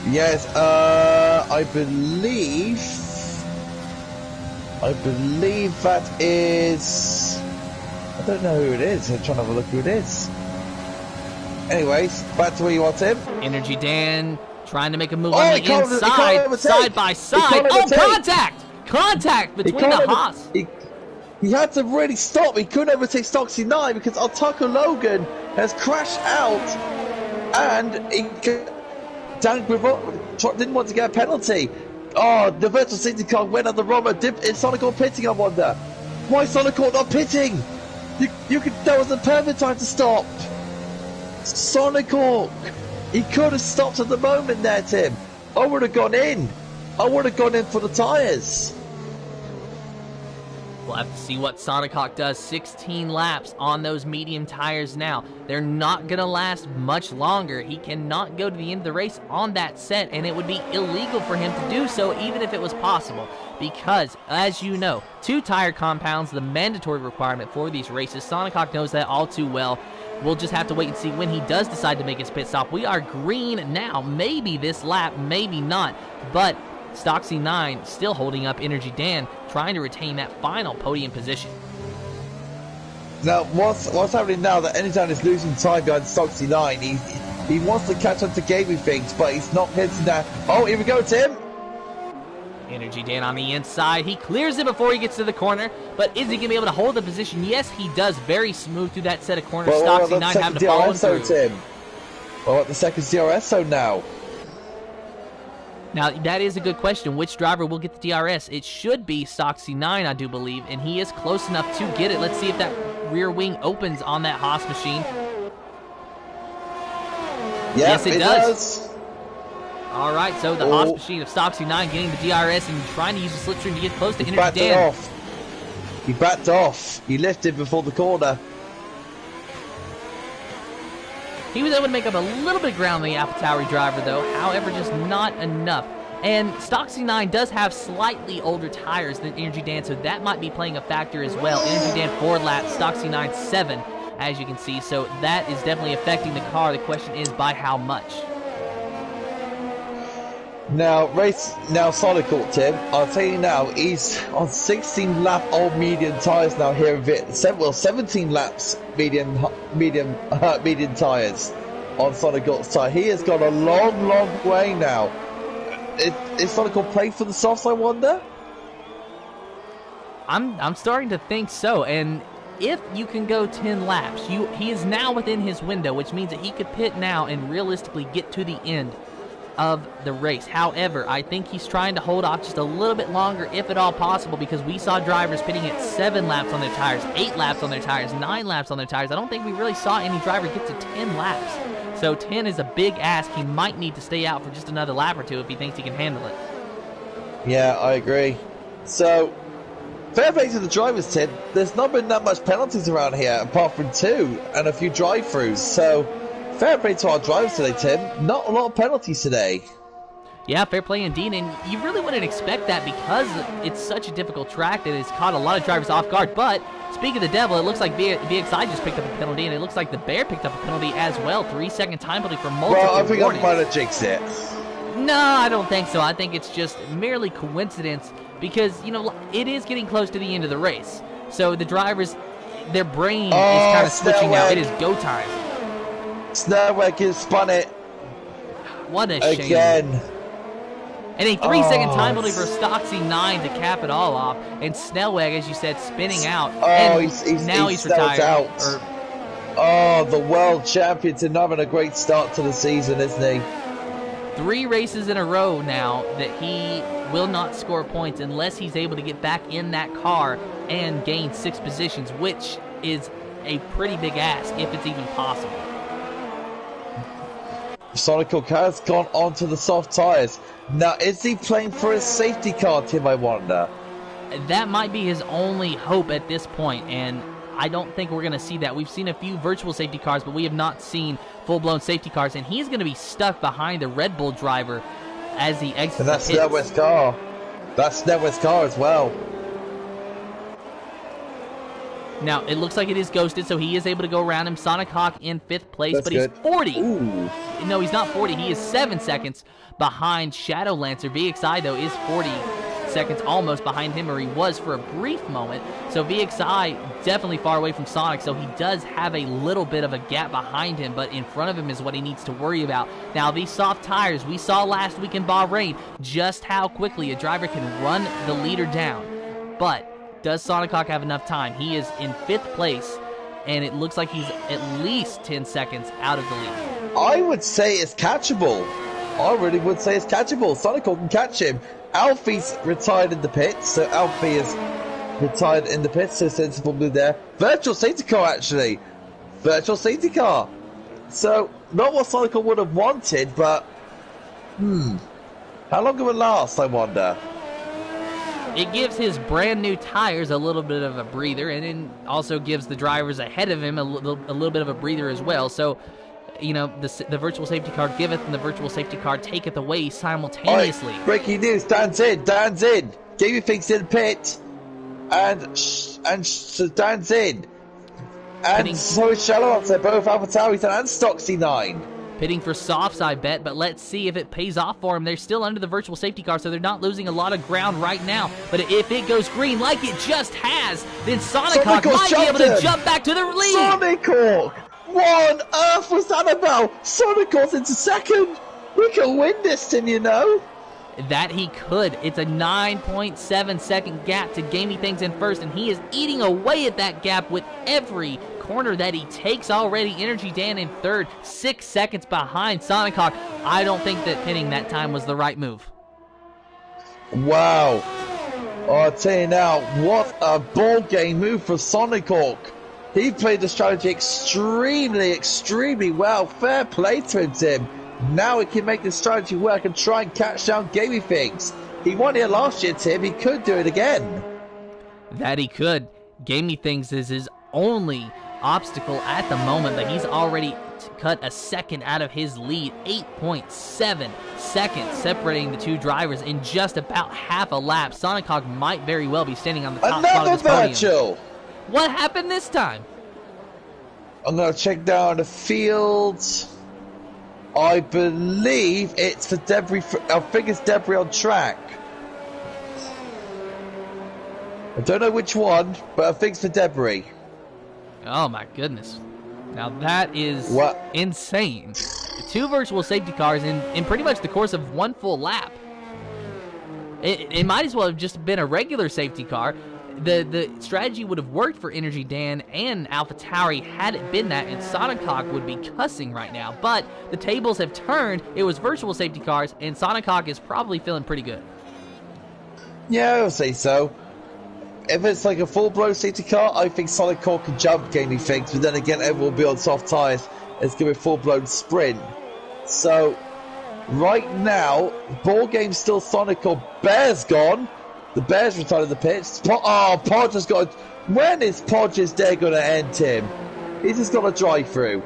Yes, I believe that is, I don't know who it is. I'm trying to have a look who it is. Anyways, back to where you are, Tim. Energy Dan trying to make a move on the inside, side by side. Contact between the Haas. He had to really stop. He couldn't overtake Stocksy 9 because Otaku Logan has crashed out, and Dan didn't want to get a penalty. The virtual safety car went on the wrong. Is Sonic pitting, I wonder? Why is Sonic not pitting? That was the perfect time to stop. Sonic Hawk, he could have stopped at the moment there, Tim. I would have gone in. I would have gone in for the tyres. We'll have to see what Sonic Hawk does. 16 laps on those medium tires now. They're not going to last much longer. He cannot go to the end of the race on that set, and it would be illegal for him to do so, even if it was possible. Because, as you know, 2 tire compounds, the mandatory requirement for these races. Sonic Hawk knows that all too well. We'll just have to wait and see when he does decide to make his pit stop. We are green now. Maybe this lap, maybe not. But Stocksy 9 still holding up Energy Dan, trying to retain that final podium position. Now, what's happening now that anytime he's losing time behind Stocksy 9, he wants to catch up to gaming things, but he's not hitting that. Oh, here we go, Tim. Energy Dan on the inside. He clears it before he gets to the corner, but is he going to be able to hold the position? Yes, he does. Very smooth through that set of corners. Stocksy 9 having to follow him through. Tim. Well, at the second DRS zone now. Now, that is a good question. Which driver will get the DRS? It should be Stocksy 9, I do believe, and he is close enough to get it. Let's see if that rear wing opens on that Haas machine. Yep, yes, it does. All right, so the Haas machine of Stocksy 9 getting the DRS and trying to use the slipstream to get close to Energy Dan. He backed off. He lifted before the corner. He was able to make up a little bit of ground on the AlphaTauri driver, though. However, just not enough. And Stoxy 9 does have slightly older tires than Energy Dan, so that might be playing a factor as well. Energy Dan 4 laps, Stoxy 9 7, as you can see. So that is definitely affecting the car. The question is, by how much? Now, Sonic Court, Tim, I'll tell you now, he's on 16 lap old medium tyres now here in Viet. 17 laps medium tyres on Sonic Court's tyre. He has gone a long, long way now. Is Sonic Court playing for the softs, I wonder? I'm starting to think so, and if you can go 10 laps, he is now within his window, which means that he could pit now and realistically get to the end of the race. However, I think he's trying to hold off just a little bit longer, if at all possible, because we saw drivers pitting at 7 laps on their tires, 8 laps on their tires, 9 laps on their tires. I don't think we really saw any driver get to 10 laps. So 10 is a big ask. He might need to stay out for just another lap or two if he thinks he can handle it. Yeah, I agree. So, fair play to the drivers, Tim. There's not been that much penalties around here, apart from 2 and a few drive-throughs. So, fair play to our drivers today, Tim. Not a lot of penalties today. Yeah, fair play indeed, and you really wouldn't expect that because it's such a difficult track that it's caught a lot of drivers off guard. But speaking of the devil, it looks like VXI just picked up a penalty, and it looks like the Bear picked up a penalty as well. 3-second time penalty for multiple Well, I think warnings. I might have jinxed it. No, I don't think so. I think it's just merely coincidence because, you know, it is getting close to the end of the race. So the drivers, their brain is kind of switching now. It is go time. Snowweg has spun it. What a shame. Again. And a 3-second time penalty for Stoxy 9 to cap it all off. And Snellweg, as you said, spinning out. Oh, and he's retired. Out. Oh, the world champion's having a great start to the season, isn't he? 3 races in a row now that he will not score points unless he's able to get back in that car and gain 6 positions, which is a pretty big ask if it's even possible. Sonic Cook has gone onto the soft tyres. Now, is he playing for his safety car, Tim, I wonder? That might be his only hope at this point, and I don't think we're going to see that. We've seen a few virtual safety cars, but we have not seen full-blown safety cars, and he's going to be stuck behind the Red Bull driver as he exits the pits. And that's Snellweg's car. That's Snellweg's car as well. Now, it looks like it is ghosted, so he is able to go around him. Sonic Hawk in 5th place, That's but good. He's 40. Ooh. No, he's not 40. He is 7 seconds behind Shadow Lancer. VXI, though, is 40 seconds almost behind him, or he was for a brief moment. So VXI definitely far away from Sonic, so he does have a little bit of a gap behind him, but in front of him is what he needs to worry about. Now, these soft tires, we saw last week in Bahrain just how quickly a driver can run the leader down. But does Sonic Hawk have enough time? He is in 5th place, and it looks like he's at least 10 seconds out of the lead. I would say it's catchable. I really would say it's catchable. Sonic Hawk can catch him. Alfie's retired in the pits, so Alfie is retired in the pits, so sensible move there. Virtual safety car, actually. Virtual safety car. So, not what Sonic Hawk would have wanted, but... How long will it last, I wonder? It gives his brand new tires a little bit of a breather, and it also gives the drivers ahead of him a little bit of a breather as well. So, you know, the virtual safety car giveth and the virtual safety car taketh away simultaneously. Right, breaking news, Dan's in. Davey thinks in pit, and so Dan's in. And so is Shallow, both AlphaTauri and Stoxy 9. Pitting for softs, I bet, but let's see if it pays off for him. They're still under the virtual safety car, so they're not losing a lot of ground right now. But if it goes green like it just has, then Sonic Hawk might be able to jump back to the lead. Sonic Hawk! What on earth was that about? Sonic Hawk's into 2nd. We can win this thing, you know. That he could. It's a 9.7 second gap to Gamey Things in 1st, and he is eating away at that gap with every corner that he takes already. Energy Dan in 3rd, 6 seconds behind Sonic Hawk. I don't think that pitting that time was the right move. Wow. I'll tell you now, what a ball game move for Sonic Hawk. He played the strategy extremely well. Fair play to him, Tim. Now he can make the strategy work and try and catch down Gamey Things. He won here last year, Tim. He could do it again. That he could. Gamey Things is his only obstacle at the moment, but he's already cut a second out of his lead. 8.7 seconds separating the two drivers in just about half a lap. Sonicog might very well be standing on the top spot of this podium. Virtual. What happened this time? I'm going to check down the field. I believe it's for debris. I think it's debris on track. I don't know which one, but I think it's for debris. Oh my goodness. Now that is insane. Two virtual safety cars in pretty much the course of one full lap. It might as well have just been a regular safety car. The strategy would have worked for Energy Dan and AlphaTauri had it been that, and Sonicog would be cussing right now. But the tables have turned. It was virtual safety cars, and Sonicog is probably feeling pretty good. Yeah, I would say so. If it's like a full-blown safety car, I think Sonicog can jump gaming things, but then again, everyone will be on soft tyres. It's going to be a full-blown sprint. So, right now, ball game's still Sonicog. Bear's gone. The Bears retired the pits. Podge has got. When is Podge's day going to end, Tim? He's just got a drive-through.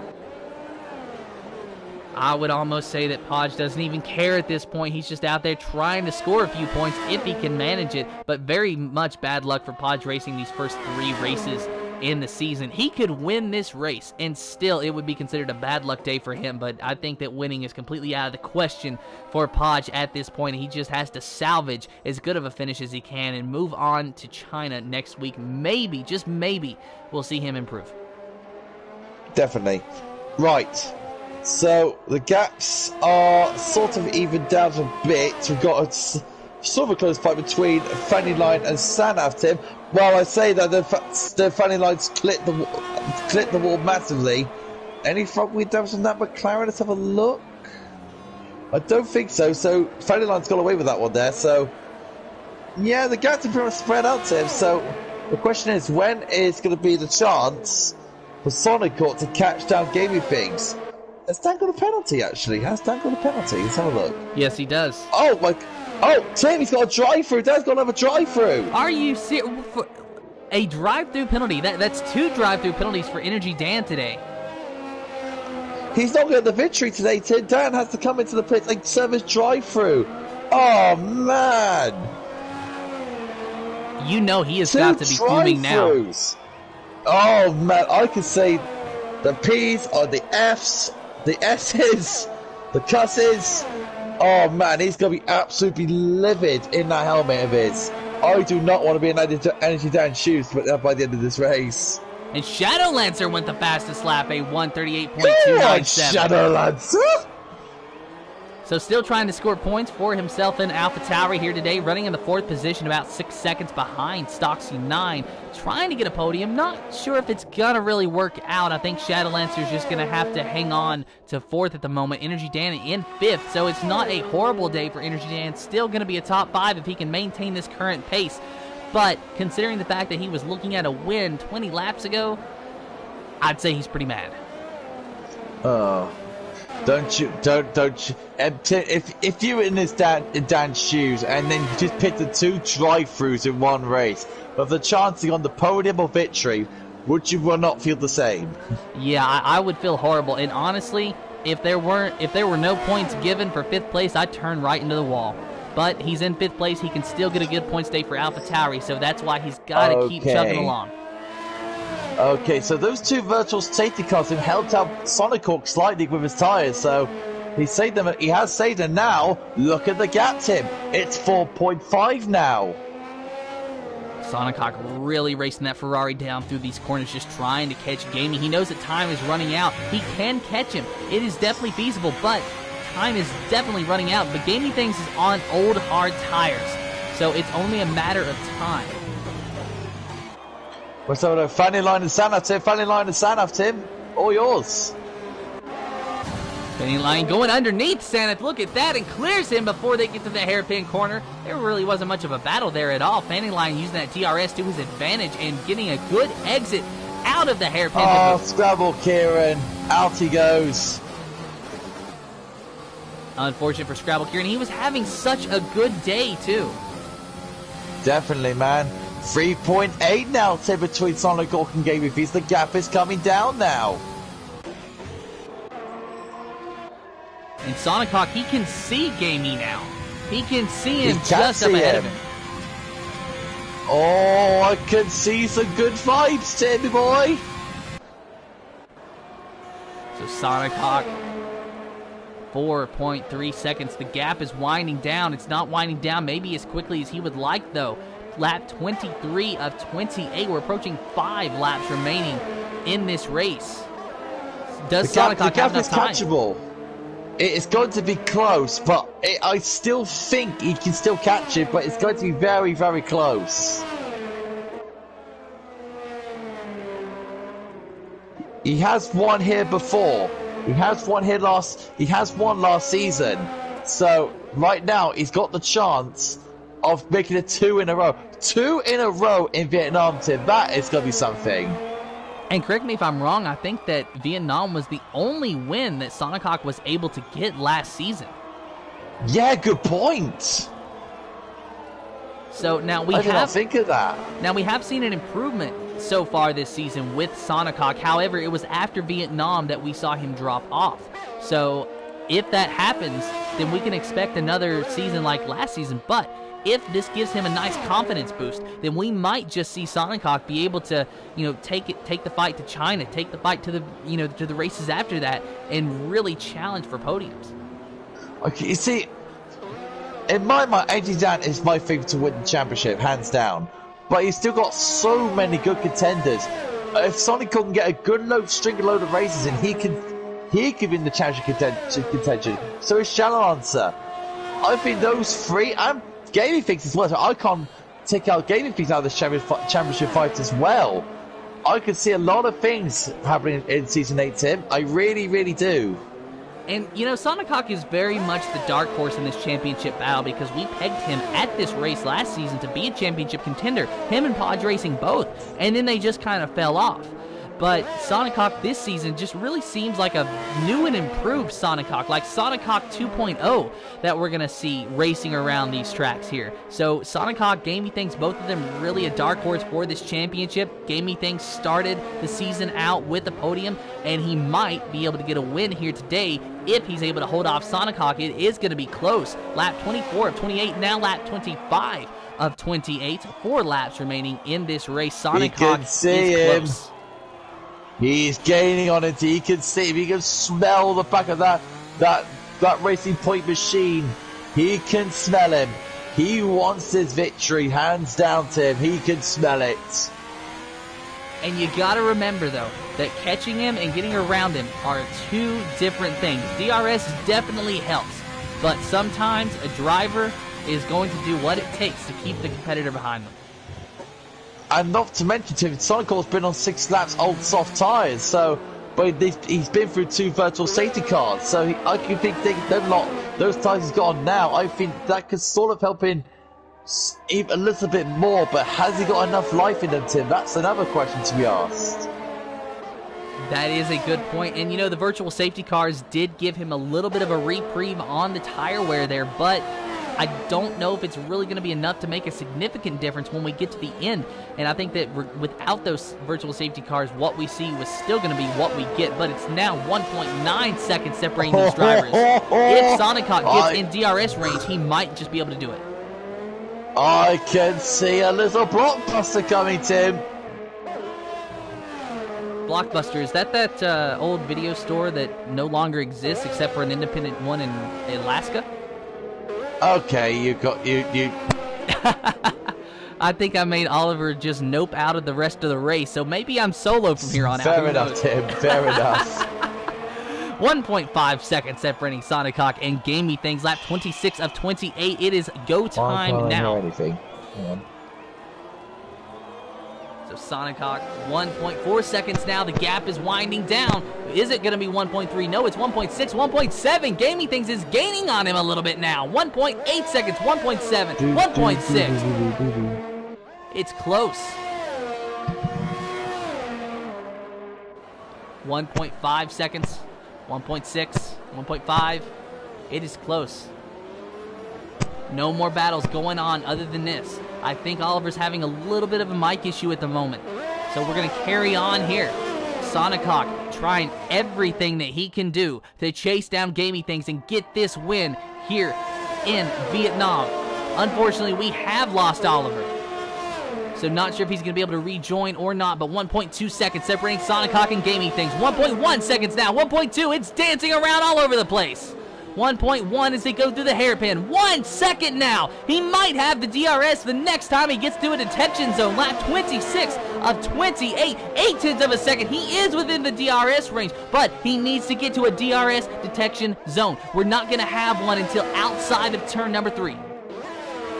I would almost say that Podge doesn't even care at this point. He's just out there trying to score a few points if he can manage it. But very much bad luck for Podge racing these first 3 races in the season. He could win this race, and still it would be considered a bad luck day for him. But I think that winning is completely out of the question for Podge at this point. He just has to salvage as good of a finish as he can and move on to China next week. Maybe, just maybe, we'll see him improve. Definitely. Right. So the gaps are sort of evened down a bit. We've got a sort of a close fight between Fanny Line and Sanaf, Tim. Well, I say that the Fanny Lines clipped the wall massively. Any front wheel damage on that McLaren? Let's have a look. I don't think so. So Fanny Line's got away with that one there. So yeah, the gaps are pretty much spread out, Tim. So the question is, when is going to be the chance for Sonicog to catch down gaming things? Has Dan got a penalty, actually? Has Dan got a penalty? Let's have a look. Yes, he does. Oh, my... Oh, Tim, he's got a drive-through. Dan's got another drive-through. Are you serious? A drive-through penalty? That's 2 drive-through penalties for Energy Dan today. He's not getting the victory today, Tim. Dan has to come into the pits and serve his drive-through. Oh, man. You know he has got to be fuming now. Oh, man. I could say the P's are the F's, the S's, the cusses. Oh man, he's going to be absolutely livid in that helmet of his. I do not want to be in Energy Dan's shoes by the end of this race. And Shadowlancer went the fastest lap, a 1:38.297. Shadowlancer! So still trying to score points for himself in AlphaTauri here today, running in the 4th position, about 6 seconds behind Stocksy 9, trying to get a podium. Not sure if it's going to really work out. I think Shadowlancer's just going to have to hang on to 4th at the moment. Energy Dan in 5th, so it's not a horrible day for Energy Dan. Still going to be a top 5 if he can maintain this current pace. But considering the fact that he was looking at a win 20 laps ago, I'd say he's pretty mad. Oh. Don't you. If you were in Dan's shoes and then you just picked the 2 drive-throughs in one race, but the chancing on the podium or victory, would you not feel the same? Yeah, I would feel horrible. And honestly, if there were no points given for 5th place, I'd turn right into the wall. But he's in 5th place. He can still get a good points day for AlphaTauri, so that's why he's got to keep chugging along. Okay, so those 2 virtual safety cars have helped out Sonicog slightly with his tyres, so he has saved them now. Look at the gap, Tim. It's 4.5 now. Sonicog really racing that Ferrari down through these corners, just trying to catch Gaming. He knows that time is running out. He can catch him. It is definitely feasible, but time is definitely running out. But Gaming Things is on old, hard tires, so it's only a matter of time. What's up with Fanny Line and Sanaf, Tim? Fanny Line and Sanaf, Tim. All yours. Fanny Line going underneath Sanaf. Look at that, and clears him before they get to the hairpin corner. There really wasn't much of a battle there at all. Fanny Line using that TRS to his advantage and getting a good exit out of the hairpin. Oh, Scrabble Kieran. Out he goes. Unfortunate for Scrabble Kieran. He was having such a good day, too. Definitely, man. 3.8 now, Tim, between Sonicog and Gaming Fees. The gap is coming down now. And Sonic Hawk, he can see Gamey now. He can see him just up ahead of him. Oh, I can see some good vibes, Timmy boy. So Sonic Hawk, 4.3 seconds. The gap is winding down. It's not winding down maybe as quickly as he would like, though. Lap 23 of 28. We're approaching 5 laps remaining in this race. Does Sonic Hawk have enough time? Catchable. It is going to be close, but I still think he can still catch it, but it's going to be very, very close. He has won here before. He has won last season. So right now he's got the chance of making it 2 in a row. 2 in a row in Vietnam, Tim. That is going to be something. And correct me if I'm wrong, I think that Vietnam was the only win that Sonic Hawk was able to get last season. Yeah, good point. So now we I did not think of that. Now we have seen an improvement so far this season with Sonic Hawk. However, it was after Vietnam that we saw him drop off. So if that happens, then we can expect another season like last season. But if this gives him a nice confidence boost, then we might just see Sonic Hawk be able to, take the fight to China, take the fight to the, to the races after that, and really challenge for podiums. Okay, you see, in my mind, Eddie Dan is my favorite to win the championship, hands down. But he's still got so many good contenders. If Sonic can get a good load of races in, he could win the championship contention. So is Shalalancer. I think those three, and Gaming Things as well. So I can't take out Gaming Things out of this championship fight as well. I could see a lot of things happening in Season 8, Tim. I really, really do. And, Sonic Hawk is very much the dark horse in this championship battle because we pegged him at this race last season to be a championship contender. Him and Podge Racing both. And then they just kind of fell off. But Sonic Hawk this season just really seems like a new and improved Sonic Hawk, like Sonic Hawk 2.0 that we're going to see racing around these tracks here. So Sonic Hawk, Gamey Things, both of them really a dark horse for this championship. Gamey Things started the season out with the podium, and he might be able to get a win here today if he's able to hold off Sonic Hawk. It is going to be close. Lap 24 of 28, now lap 25 of 28. 4 laps remaining in this race. Sonic Hawk is close. He's gaining on it. He can see him. He can smell the back of that Racing Point machine. He can smell him. He wants his victory, hands down, Tim. He can smell it. And you got to remember, though, that catching him and getting around him are 2 different things. DRS definitely helps, but sometimes a driver is going to do what it takes to keep the competitor behind them. And not to mention, Tim, Sonic Hawk's been on 6 laps old soft tyres, so he's been through 2 virtual safety cars, so I can think those tyres he's got on now, I think that could sort of help him even a little bit more, but has he got enough life in them, Tim? That's another question to be asked. That is a good point, and the virtual safety cars did give him a little bit of a reprieve on the tire wear there, but I don't know if it's really going to be enough to make a significant difference when we get to the end. And I think that without those virtual safety cars, what we see was still going to be what we get. But it's now 1.9 seconds separating these drivers. If Sonic Hawk gets in DRS range, he might just be able to do it. I can see a little blockbuster coming, Tim. Blockbuster, is that old video store that no longer exists except for an independent one in Alaska? Okay, you. I think I made Oliver just nope out of the rest of the race, so maybe I'm solo from here on out. Fair enough, Tim. Fair enough. 1.5 seconds separating Sonic Hawk and Gamey Things. Lap 26 of 28. It is go time now. Anything. So Sonic Hawk, 1.4 seconds now. The gap is winding down. Is it going to be 1.3? No, it's 1.6, 1.7. Gaming Things is gaining on him a little bit now. 1.8 seconds, 1.7, 1.6. It's close. 1.5 seconds, 1.6, 1.5. It is close. No more battles going on other than this. I think Oliver's having a little bit of a mic issue at the moment. So we're going to carry on here. Sonic Hawk trying everything that he can do to chase down Gamey Things and get this win here in Vietnam. Unfortunately, we have lost Oliver, so not sure if he's going to be able to rejoin or not, but 1.2 seconds separating Sonic Hawk and Gamey Things. 1.1 seconds now, 1.2, it's dancing around all over the place. 1.1 as they go through the hairpin. 1 second now. He might have the DRS the next time he gets to a detection zone. Lap 26 of 28. 0.8 of a second. He is within the DRS range, but he needs to get to a DRS detection zone. We're not going to have one until outside of turn number 3.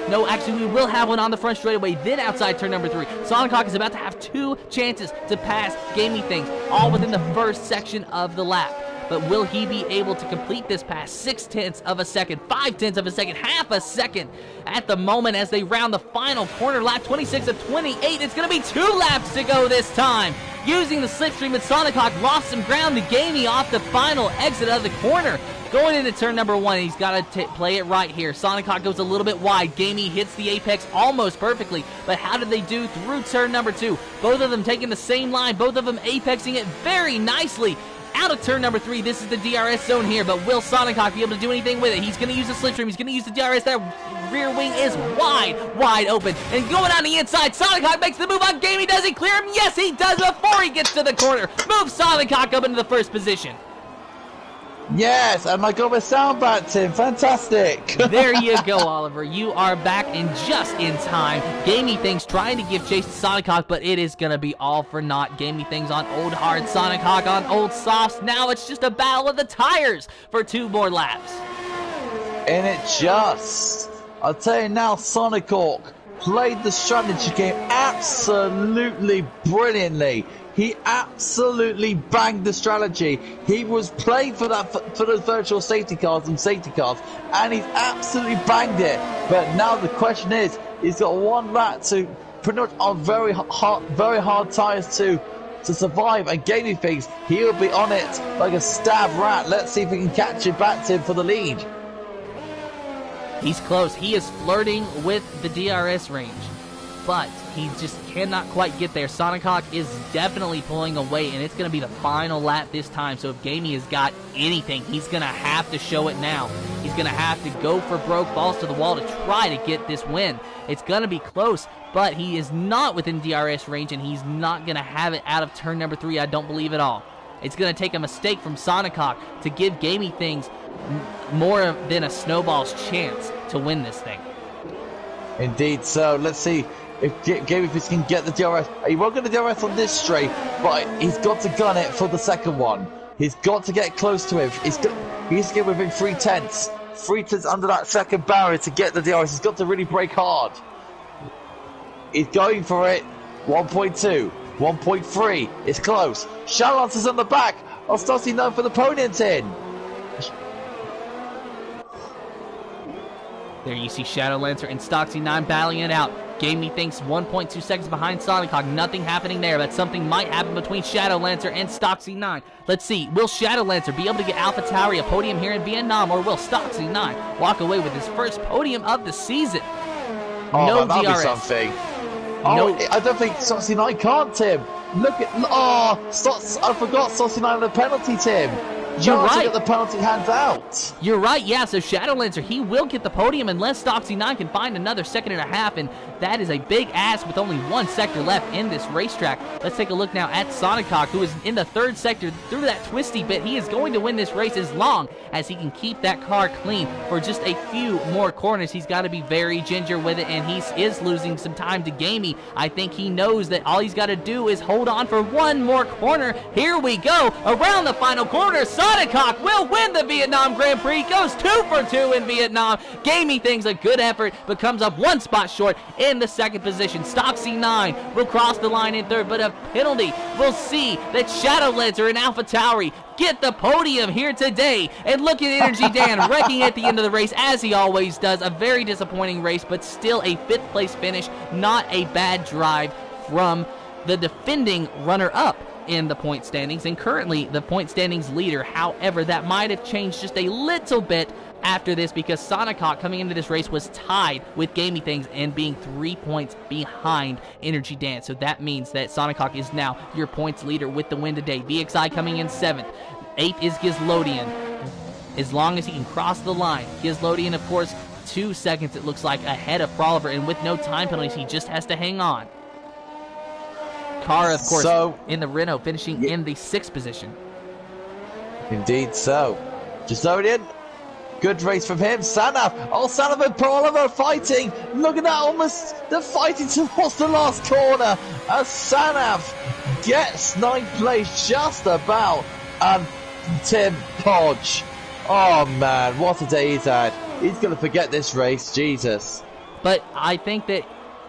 No, actually, we will have one on the front straightaway, then outside turn number 3. Sonic Hawk is about to have 2 chances to pass Gamey Things, all within the first section of the lap. But will he be able to complete this pass? 0.6 of a second, 0.5 of a second, half a second at the moment as they round the final corner. Lap 26 of 28. It's going to be 2 laps to go this time. Using the slipstream, and Sonic Hawk lost some ground to Gamey off the final exit of the corner. Going into turn number 1, he's got to play it right here. Sonic Hawk goes a little bit wide. Gamey hits the apex almost perfectly. But how did they do through turn number 2? Both of them taking the same line. Both of them apexing it very nicely. Out of turn number 3, this is the DRS zone here, but will Sonic Hawk be able to do anything with it? He's going to use the slipstream. He's going to use the DRS. That rear wing is wide open. And going on the inside, Sonic Hawk makes the move on Gamey. Does he clear him? Yes, he does before he gets to the corner. Move Sonic Hawk up into the first position. Yes, and I got my sound back, Tim. Fantastic. There you go, Oliver. You are back in just in time. Gamey Things trying to give chase to Sonic Hawk, but it is going to be all for naught. Gamey Things on old hard, Sonic Hawk on old softs. Now it's just a battle of the tires for 2 more laps. And it just, I'll tell you now, Sonic Hawk played the strategy game absolutely brilliantly. He absolutely banged the strategy. He was playing for that for those virtual safety cars and he's absolutely banged it. But now the question is, he's got 1 lap to pretty much on very hard tires to survive. And Gamey Things, he'll be on it like a stab rat. Let's see if we can catch him back, Tim, for the lead. He's close. He is flirting with the DRS range, but he just cannot quite get there. Sonic Hawk is definitely pulling away, and it's going to be the final lap this time. So if Gamey has got anything, he's going to have to show it now. He's going to have to go for broke, balls to the wall to try to get this win. It's going to be close, but he is not within DRS range, and he's not going to have it out of turn number 3, I don't believe at all. It's going to take a mistake from Sonic Hawk to give Gamey Things more than a snowball's chance to win this thing. Indeed, so let's see if Gamey Things can get the DRS. He won't get the DRS on this straight, but he's got to gun it for the second one. He's got to get close to him. He needs to get within 0.3. 0.3 under that second barrier to get the DRS. He's got to really brake hard. He's going for it. 1.2, 1.3. It's close. Shadowlancer's on the back. Ostasi known for the podium in. There you see Shadowlancer and Stoxy9 battling it out. Gamey Things 1.2 seconds behind Sonic Hawk. Nothing happening there, but something might happen between Shadowlancer and Stoxy9. Let's see, will Shadowlancer be able to get AlphaTauri a podium here in Vietnam, or will Stoxy9 walk away with his first podium of the season? Oh, no that'll DRS. Be something. No. Oh, I don't think Stoxy9 can't, Tim. Look at, I forgot Stoxy9 on the penalty, Tim. You're right. Get the penalty hands out. You're right, yeah, so Shadowlancer, he will get the podium unless Stoxy9 can find another 1.5 seconds, and that is a big ask with only 1 sector left in this racetrack. Let's take a look now at Sonic Hawk, who is in the 3rd sector through that twisty bit. He is going to win this race as long as he can keep that car clean for just a few more corners. He's got to be very ginger with it, and he is losing some time to Gamey. I think he knows that all he's got to do is hold on for 1 more corner. Here we go, around the final corner. Sonic Hawk will win the Vietnam Grand Prix, goes 2 for 2 in Vietnam. Gamey Things, a good effort, but comes up 1 spot short in the 2nd position. Stoxy9 will cross the line in 3rd, but a penalty will see that Shadowlancer and AlphaTauri get the podium here today. And look at Energy Dan wrecking at the end of the race, as he always does. A very disappointing race, but still a 5th place finish. Not a bad drive from the defending runner-up in the point standings, and currently the point standings leader. However, that might have changed just a little bit after this because Sonic Hawk coming into this race was tied with Gamey Things and being 3 points behind Energy Dan. So that means that Sonic Hawk is now your points leader with the win today. VXI coming in 7th. 8th is Gizlodian. As long as he can cross the line. Gizlodian, of course, 2 seconds, it looks like, ahead of Proliver, and with no time penalties, he just has to hang on. Kara, of course, in the Renault, finishing in the 6th position. Indeed so. Gizlodian, good race from him. Sanaf, Sanaf and Proliver fighting. Look at that, almost they're fighting towards the last corner. As Sanaf gets 9th place just about, and Tim Podge. Oh man, what a day he's had. He's going to forget this race, Jesus. But I think that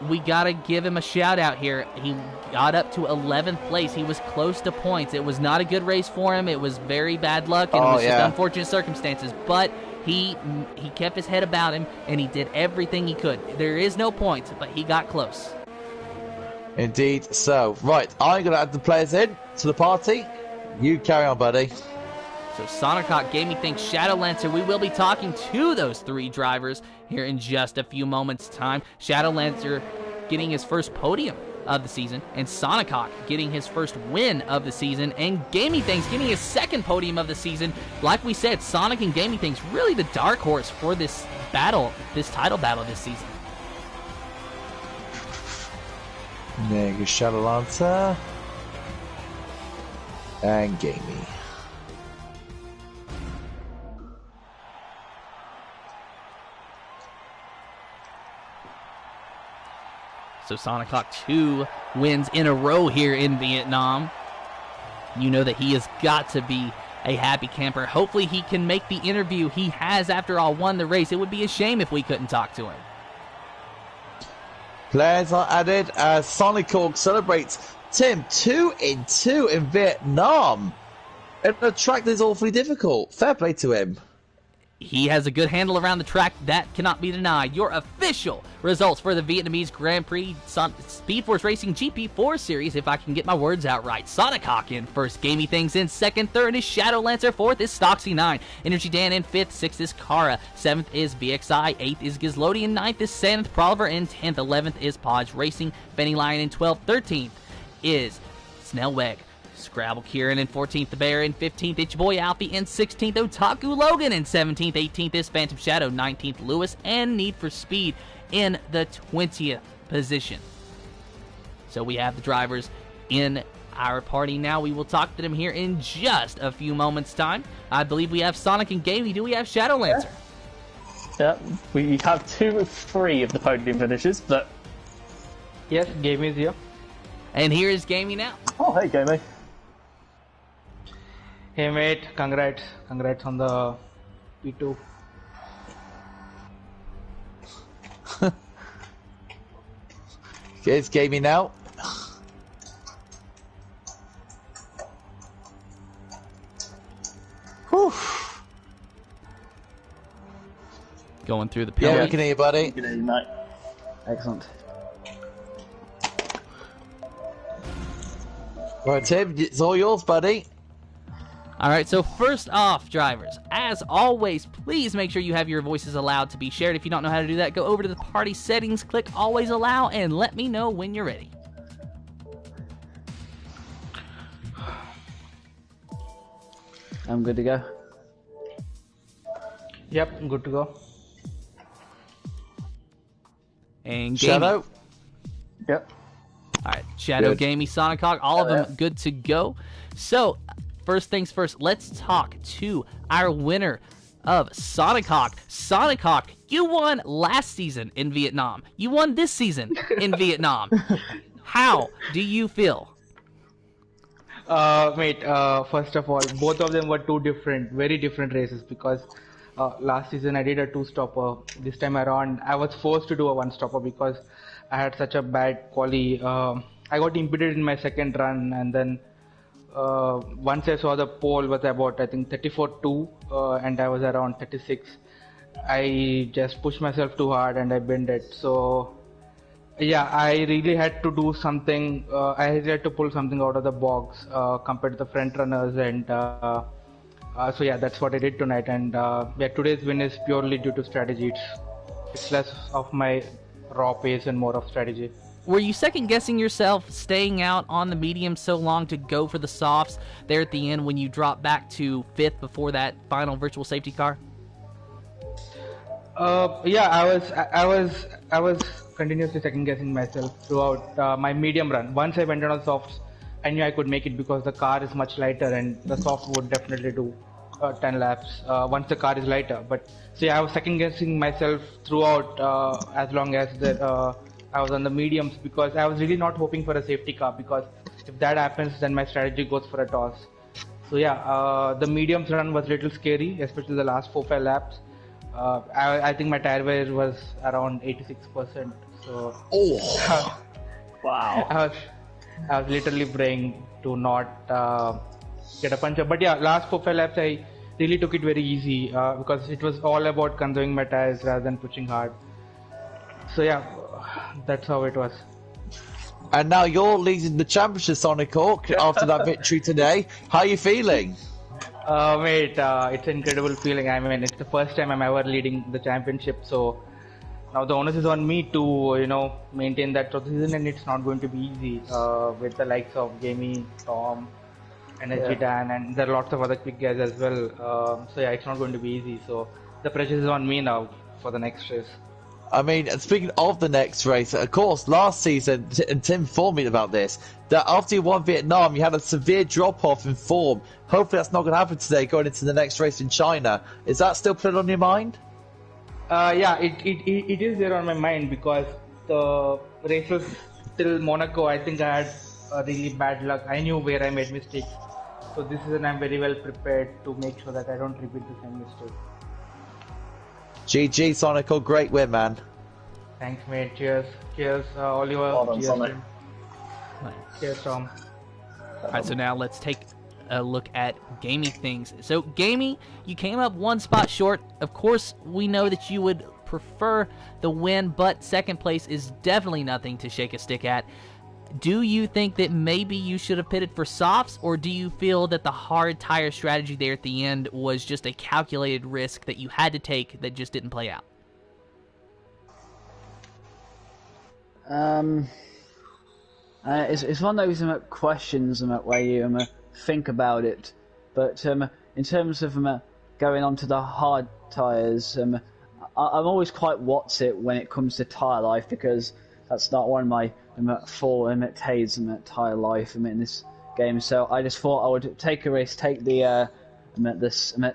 we got to give him a shout out here. He got up to 11th place. He was close to points. It was not a good race for him. It was very bad luck, and it was just unfortunate circumstances. But he kept his head about him, and he did everything he could. There is no points, but he got close. Indeed so. Right, I'm going to add the players in to the party. You carry on, buddy. So Sonic Hawk, Gamey Things, Shadow Lancer, we will be talking to those 3 drivers here in just a few moments' time. Shadow Lancer getting his first podium of the season, and Sonic Hawk getting his first win of the season, and Gamey Things getting his 2nd podium of the season. Like we said, Sonic and Gamey Things really the dark horse for this battle, this title battle this season. There goes Shadow Lancer. And Gamey. So Sonic Hawk 2 wins in a row here in Vietnam. You know that he has got to be a happy camper. Hopefully he can make the interview. He has, after all, won the race. It would be a shame if we couldn't talk to him. Players are added as Sonic Hawk celebrates Tim 2 in 2 in Vietnam. And the track that is awfully difficult. Fair play to him. He has a good handle around the track. That cannot be denied. Your official results for the Vietnamese Grand Prix Speed Force Racing GP4 Series, if I can get my words out right. Sonic Hawk in 1st, Gamey Things in 2nd, 3rd is Shadow Lancer, 4th is Stoxy 9, Energy Dan in 5th, 6th is Kara, 7th is VXI, 8th is Gizlodian, 9th is Santh Proliver, and 10th, 11th is Podge Racing, Benny Lion in 12th, 13th is Snellweg. Scrabble Kieran in 14th, The Bear in 15th, It's Your Boy Alfie in 16th, Otaku Logan in 17th, 18th is Phantom Shadow, 19th Lewis, and Need for Speed in the 20th position. So we have the drivers in our party now. We will talk to them here in just a few moments' time. I believe we have Sonic and Gamey. Do we have Shadow Lancer? Yeah, we have 2 of 3 of the podium finishes, but... Yes, Gamey is here. And here is Gamey now. Oh, hey, Gamey. Hey mate, congrats on the P2. Here's Gamey now. Whew. Going through the Yeah, penalty. we can hear you, buddy. Good evening, mate. Excellent. Right, Tim, it's all yours, buddy. All right, so first off, drivers, as always, please make sure you have your voices allowed to be shared. If you don't know how to do that, go over to the party settings, click always allow, and let me know when you're ready. I'm good to go. Yep, I'm good to go. And Gamey. Shadow. Yep. All right, Shadow, Good. Gamey, Sonic Hawk, all of them good to go. So, first things first, let's talk to our winner of Sonic Hawk. Sonic Hawk, you won last season in Vietnam. You won this season in Vietnam. How do you feel? Mate, first of all, both of them were very different races because last season I did a 2-stopper. This time around, I was forced to do a 1-stopper because I had such a bad quali. I got impeded in my second run, and then once I saw the pole was about, I think, 34.2, and I was around 36. I just pushed myself too hard and I bent it. So yeah, I really had to do something. I had to pull something out of the box compared to the front runners, and So yeah, that's what I did tonight, and yeah, today's win is purely due to strategy. It's less of my raw pace and more of strategy. Were you second guessing yourself staying out on the medium so long to go for the softs there at the end when you dropped back to 5th before that final virtual safety car? Yeah, I was continuously second guessing myself throughout my medium run. Once I went on the softs, I knew I could make it because the car is much lighter and the soft would definitely do 10 laps once the car is lighter. But so yeah, I was second guessing myself throughout as long as I was on the mediums, because I was really not hoping for a safety car, because if that happens then my strategy goes for a toss. So yeah, the mediums run was a little scary, especially the last 4-5 laps. I think my tire wear was around 86%. So Wow. I was literally praying to not get a puncture. But yeah, last 4-5 laps I really took it very easy because it was all about conserving my tires rather than pushing hard. So yeah, that's how it was. And now you're leading the championship, Sonic Hawk, after that victory today. How are you feeling? Mate, it's an incredible feeling. I mean, it's the first time I'm ever leading the championship, so now the onus is on me to, maintain that throughout the season, and it's not going to be easy with the likes of Jamie, Tom, Energy Dan, and there are lots of other quick guys as well. So yeah, it's not going to be easy. So the pressure is on me now for the next race. I mean, speaking of the next race, of course, last season, and Tim informed me about this, that after you won Vietnam, you had a severe drop-off in form. Hopefully that's not going to happen today, going into the next race in China. Is that still put on your mind? Yeah, it is there on my mind, because the races till Monaco, I think I had a really bad luck. I knew where I made mistakes. So this season I'm very well prepared to make sure that I don't repeat the same mistake. GG, Sonic, great win, man. Thanks, mate. Cheers. Cheers, Oliver. Well done, Cheers, Sonic. Tim. Cheers, Tom. Alright, so now let's take a look at gaming things. So, gaming, you came up one spot short. Of course, we know that you would prefer the win, but second place is definitely nothing to shake a stick at. Do you think that maybe you should have pitted for softs, or do you feel that the hard tire strategy there at the end was just a calculated risk that you had to take that just didn't play out? It's one of those questions where you think about it, but in terms of going on to the hard tyres, I'm always quite what's it when it comes to tyre life, because that's not one of my four tays tyre life in this game. So I just thought I would take a risk, take the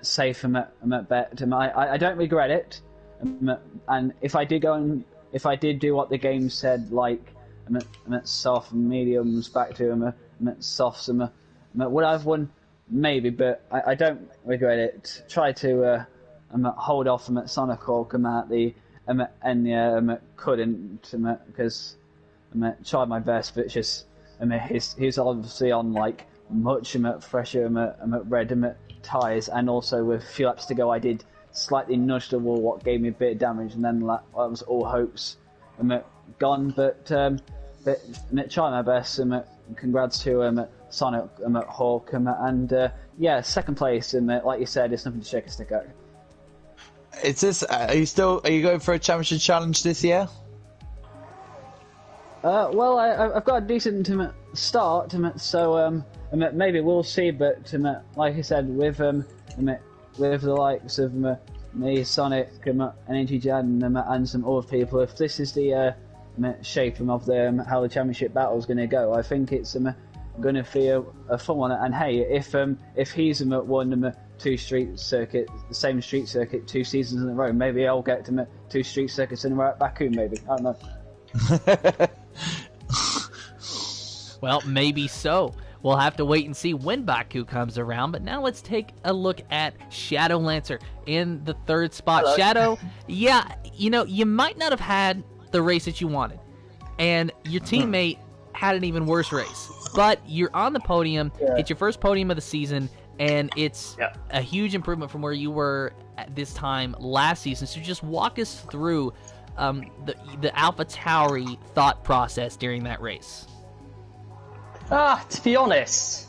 safe bet. I don't regret it, and if I did do what the game said, like soft mediums back to softs, would I have won? Maybe, but I don't regret it. Try to hold off Sonic Hawk at the end, couldn't, because tried my best, but just he's obviously on like much fresher red tyres, and also with a few laps to go I did slightly nudge the wall, what gave me a bit of damage, and then that was all hopes gone, but try my best. Congrats to Sonic Hawk, and yeah, second place, like you said, it's nothing to shake a stick at. Is this? Are you going for a championship challenge this year? Well, I've got a decent start, so maybe we'll see. But like I said, with the likes of me, Sonic, Energy Jan, and some other people, if this is the shape of how the championship battle is going to go, I think it's going to be a fun one. And hey, if he's won the same street circuit 2 seasons in a row, maybe I'll get to 2 street circuits in a row at Baku. Maybe, I don't know. Well, maybe so. We'll have to wait and see when Baku comes around. But now let's take a look at Shadow Lancer in the 3rd spot. Hello. Shadow, yeah, you might not have had the race that you wanted, and your teammate had an even worse race. But you're on the podium. Yeah. It's your first podium of the season, and it's a huge improvement from where you were at this time last season. So just walk us through the AlphaTauri thought process during that race. To be honest,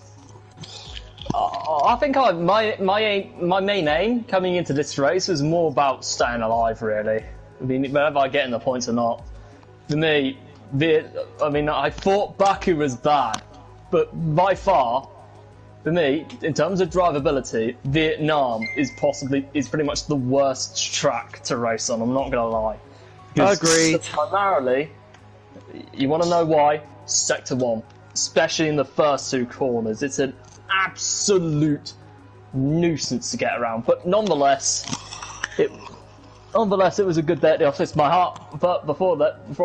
I think my main aim coming into this race was more about staying alive, really. I mean, whether I get in the points or not. For me, I thought Baku was bad, but by far, for me, in terms of drivability, Vietnam is pretty much the worst track to race on. I'm not gonna lie. Agreed. Primarily, you want to know why? Sector 1, especially in the first 2 corners, it's an absolute nuisance to get around. But nonetheless, it was a good day at the office. My heart, but before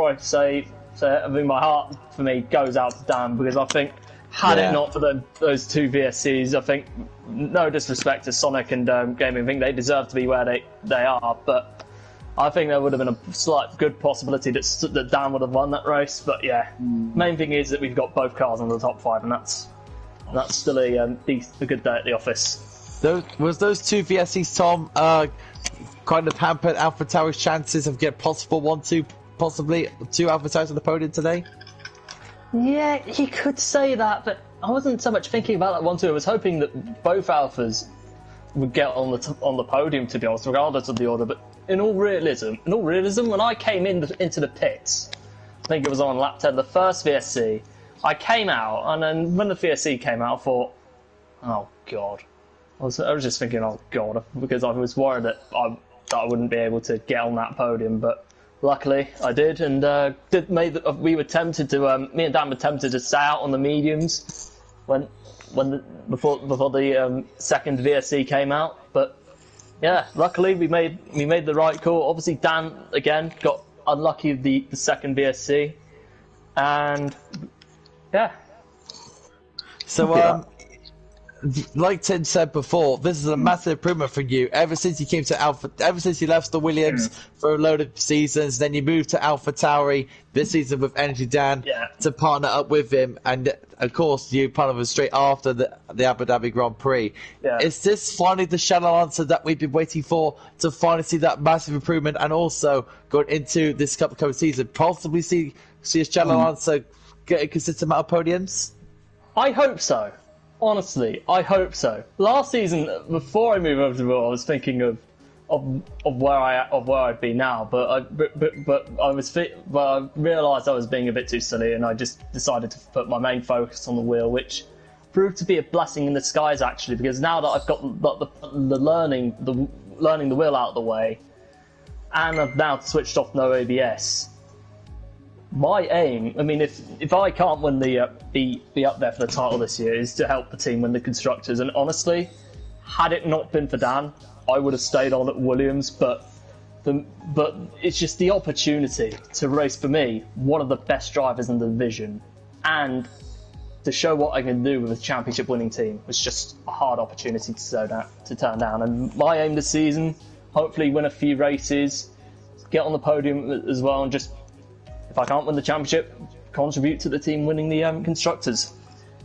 I say it, I mean, my heart for me goes out to Dan, because I think had it not for those 2 VSCs, I think, no disrespect to Sonic and Gaming, I think they deserve to be where they are, but I think there would have been a slight good possibility that Dan would have won that race. But yeah, main thing is that we've got both cars in the top 5, and that's still a good day at the office. Was those 2 VSCs, Tom, kind of hampered AlphaTauri's chances of getting possible 1-2, possibly 2 AlphaTauris on the podium today? Yeah, you could say that, but I wasn't so much thinking about that 1-2. I was hoping that both Alphas would get on the podium, to be honest, regardless of the order. But in all realism, when I came into the pits, I think it was on lap 10, the first VSC, I came out, and then when the VSC came out, I thought, oh god. I was just thinking, oh god, because I was worried that I wouldn't be able to get on that podium, but luckily I did, and we were tempted to, me and Dan were tempted to stay out on the mediums before the second VSC came out, but yeah, luckily we made the right call. Obviously Dan again got unlucky with the second VSC, and yeah. So like Tim said before, this is a massive improvement for you. Ever since you came to ever since you left the Williams for a load of seasons, then you moved to AlphaTauri this season with Energy Dan to partner up with him, and of course you partnered with him straight after the Abu Dhabi Grand Prix. Yeah. Is this finally the shallow answer that we've been waiting for, to finally see that massive improvement, and also going into this coming season, possibly see a shallow answer get a consistent amount of podiums? I hope so. Honestly, I hope so. Last season, before I moved over to Raw, I was thinking of where I'd be now, but I realised I was being a bit too silly, and I just decided to put my main focus on the wheel, which proved to be a blessing in disguise actually, because now that I've got the learning the wheel out of the way, and I've now switched off no ABS. My aim, I mean, if I can't win be up there for the title this year, is to help the team win the constructors. And honestly, had it not been for Dan, I would have stayed on at Williams. But it's just the opportunity to race, for me, one of the best drivers in the division, and to show what I can do with a championship winning team was just a hard opportunity to turn down. And my aim this season, hopefully win a few races, get on the podium as well, and just, if I can't win the championship, contribute to the team winning the constructors.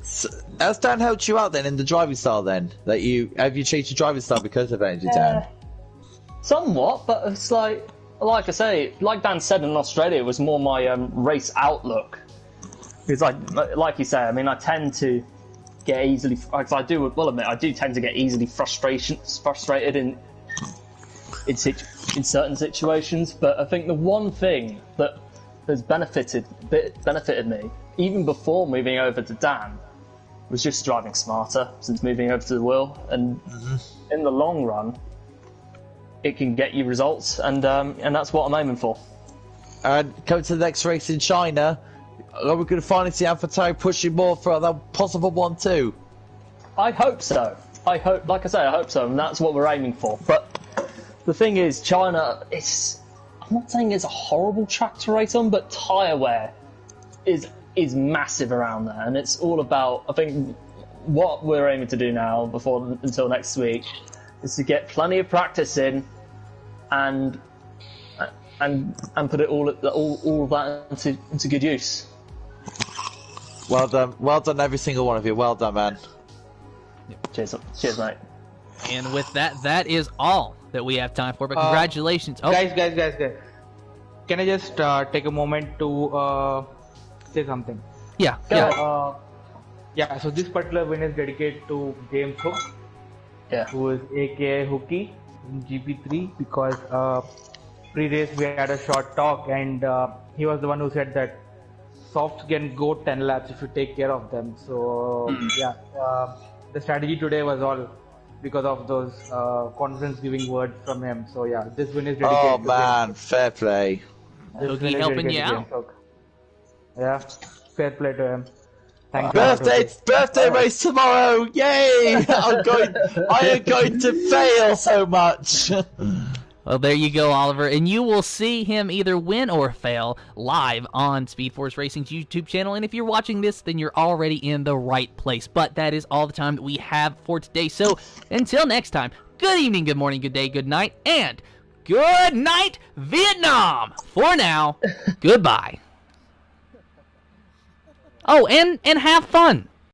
So, has Dan helped you out then in the driving style then? Have you changed your driving style because of Energy Dan? Somewhat, but it's like I say, like Dan said in Australia, it was more my race outlook. It's like you say, I mean, I tend to get easily, because I do tend to get easily frustrated in certain situations. But I think the one thing that has benefited me, even before moving over to Dan, was just driving smarter since moving over to the wheel. And in the long run, it can get you results, and that's what I'm aiming for. And coming to the next race in China, are we going to finally see AlphaTauri pushing more for that possible 1-2? I hope so. I hope so, and that's what we're aiming for. But the thing is, China, I'm not saying it's a horrible track to race on, but tyre wear is massive around there, and it's all about, I think, what we're aiming to do now until next week is to get plenty of practice in, and put it all of that into good use. Well done, every single one of you. Well done, man. Cheers, mate. And with that is all that we have time for. But congratulations, guys! Can I just take a moment to say something? Yeah. Yeah, so this particular win is dedicated to James Hook, Yeah. who is aka Hooky in GP3, because pre-race we had a short talk, and he was the one who said that softs can go 10 laps if you take care of them. So the strategy today was all because of those confidence-giving words from him. So yeah, this win is dedicated Oh to man, James fair play. Hook. This Hooky win is helping dedicated you to out. James Hook. Yeah, fair play to him. Thank you, Hooky. Birthday race tomorrow! Yay! I am going to fail so much. Well, there you go, Oliver, and you will see him either win or fail live on Speed Force Racing's YouTube channel, and if you're watching this, then you're already in the right place. But that is all the time that we have for today, so until next time, good evening, good morning, good day, good night, and good night, Vietnam! For now, goodbye. Oh, and have fun!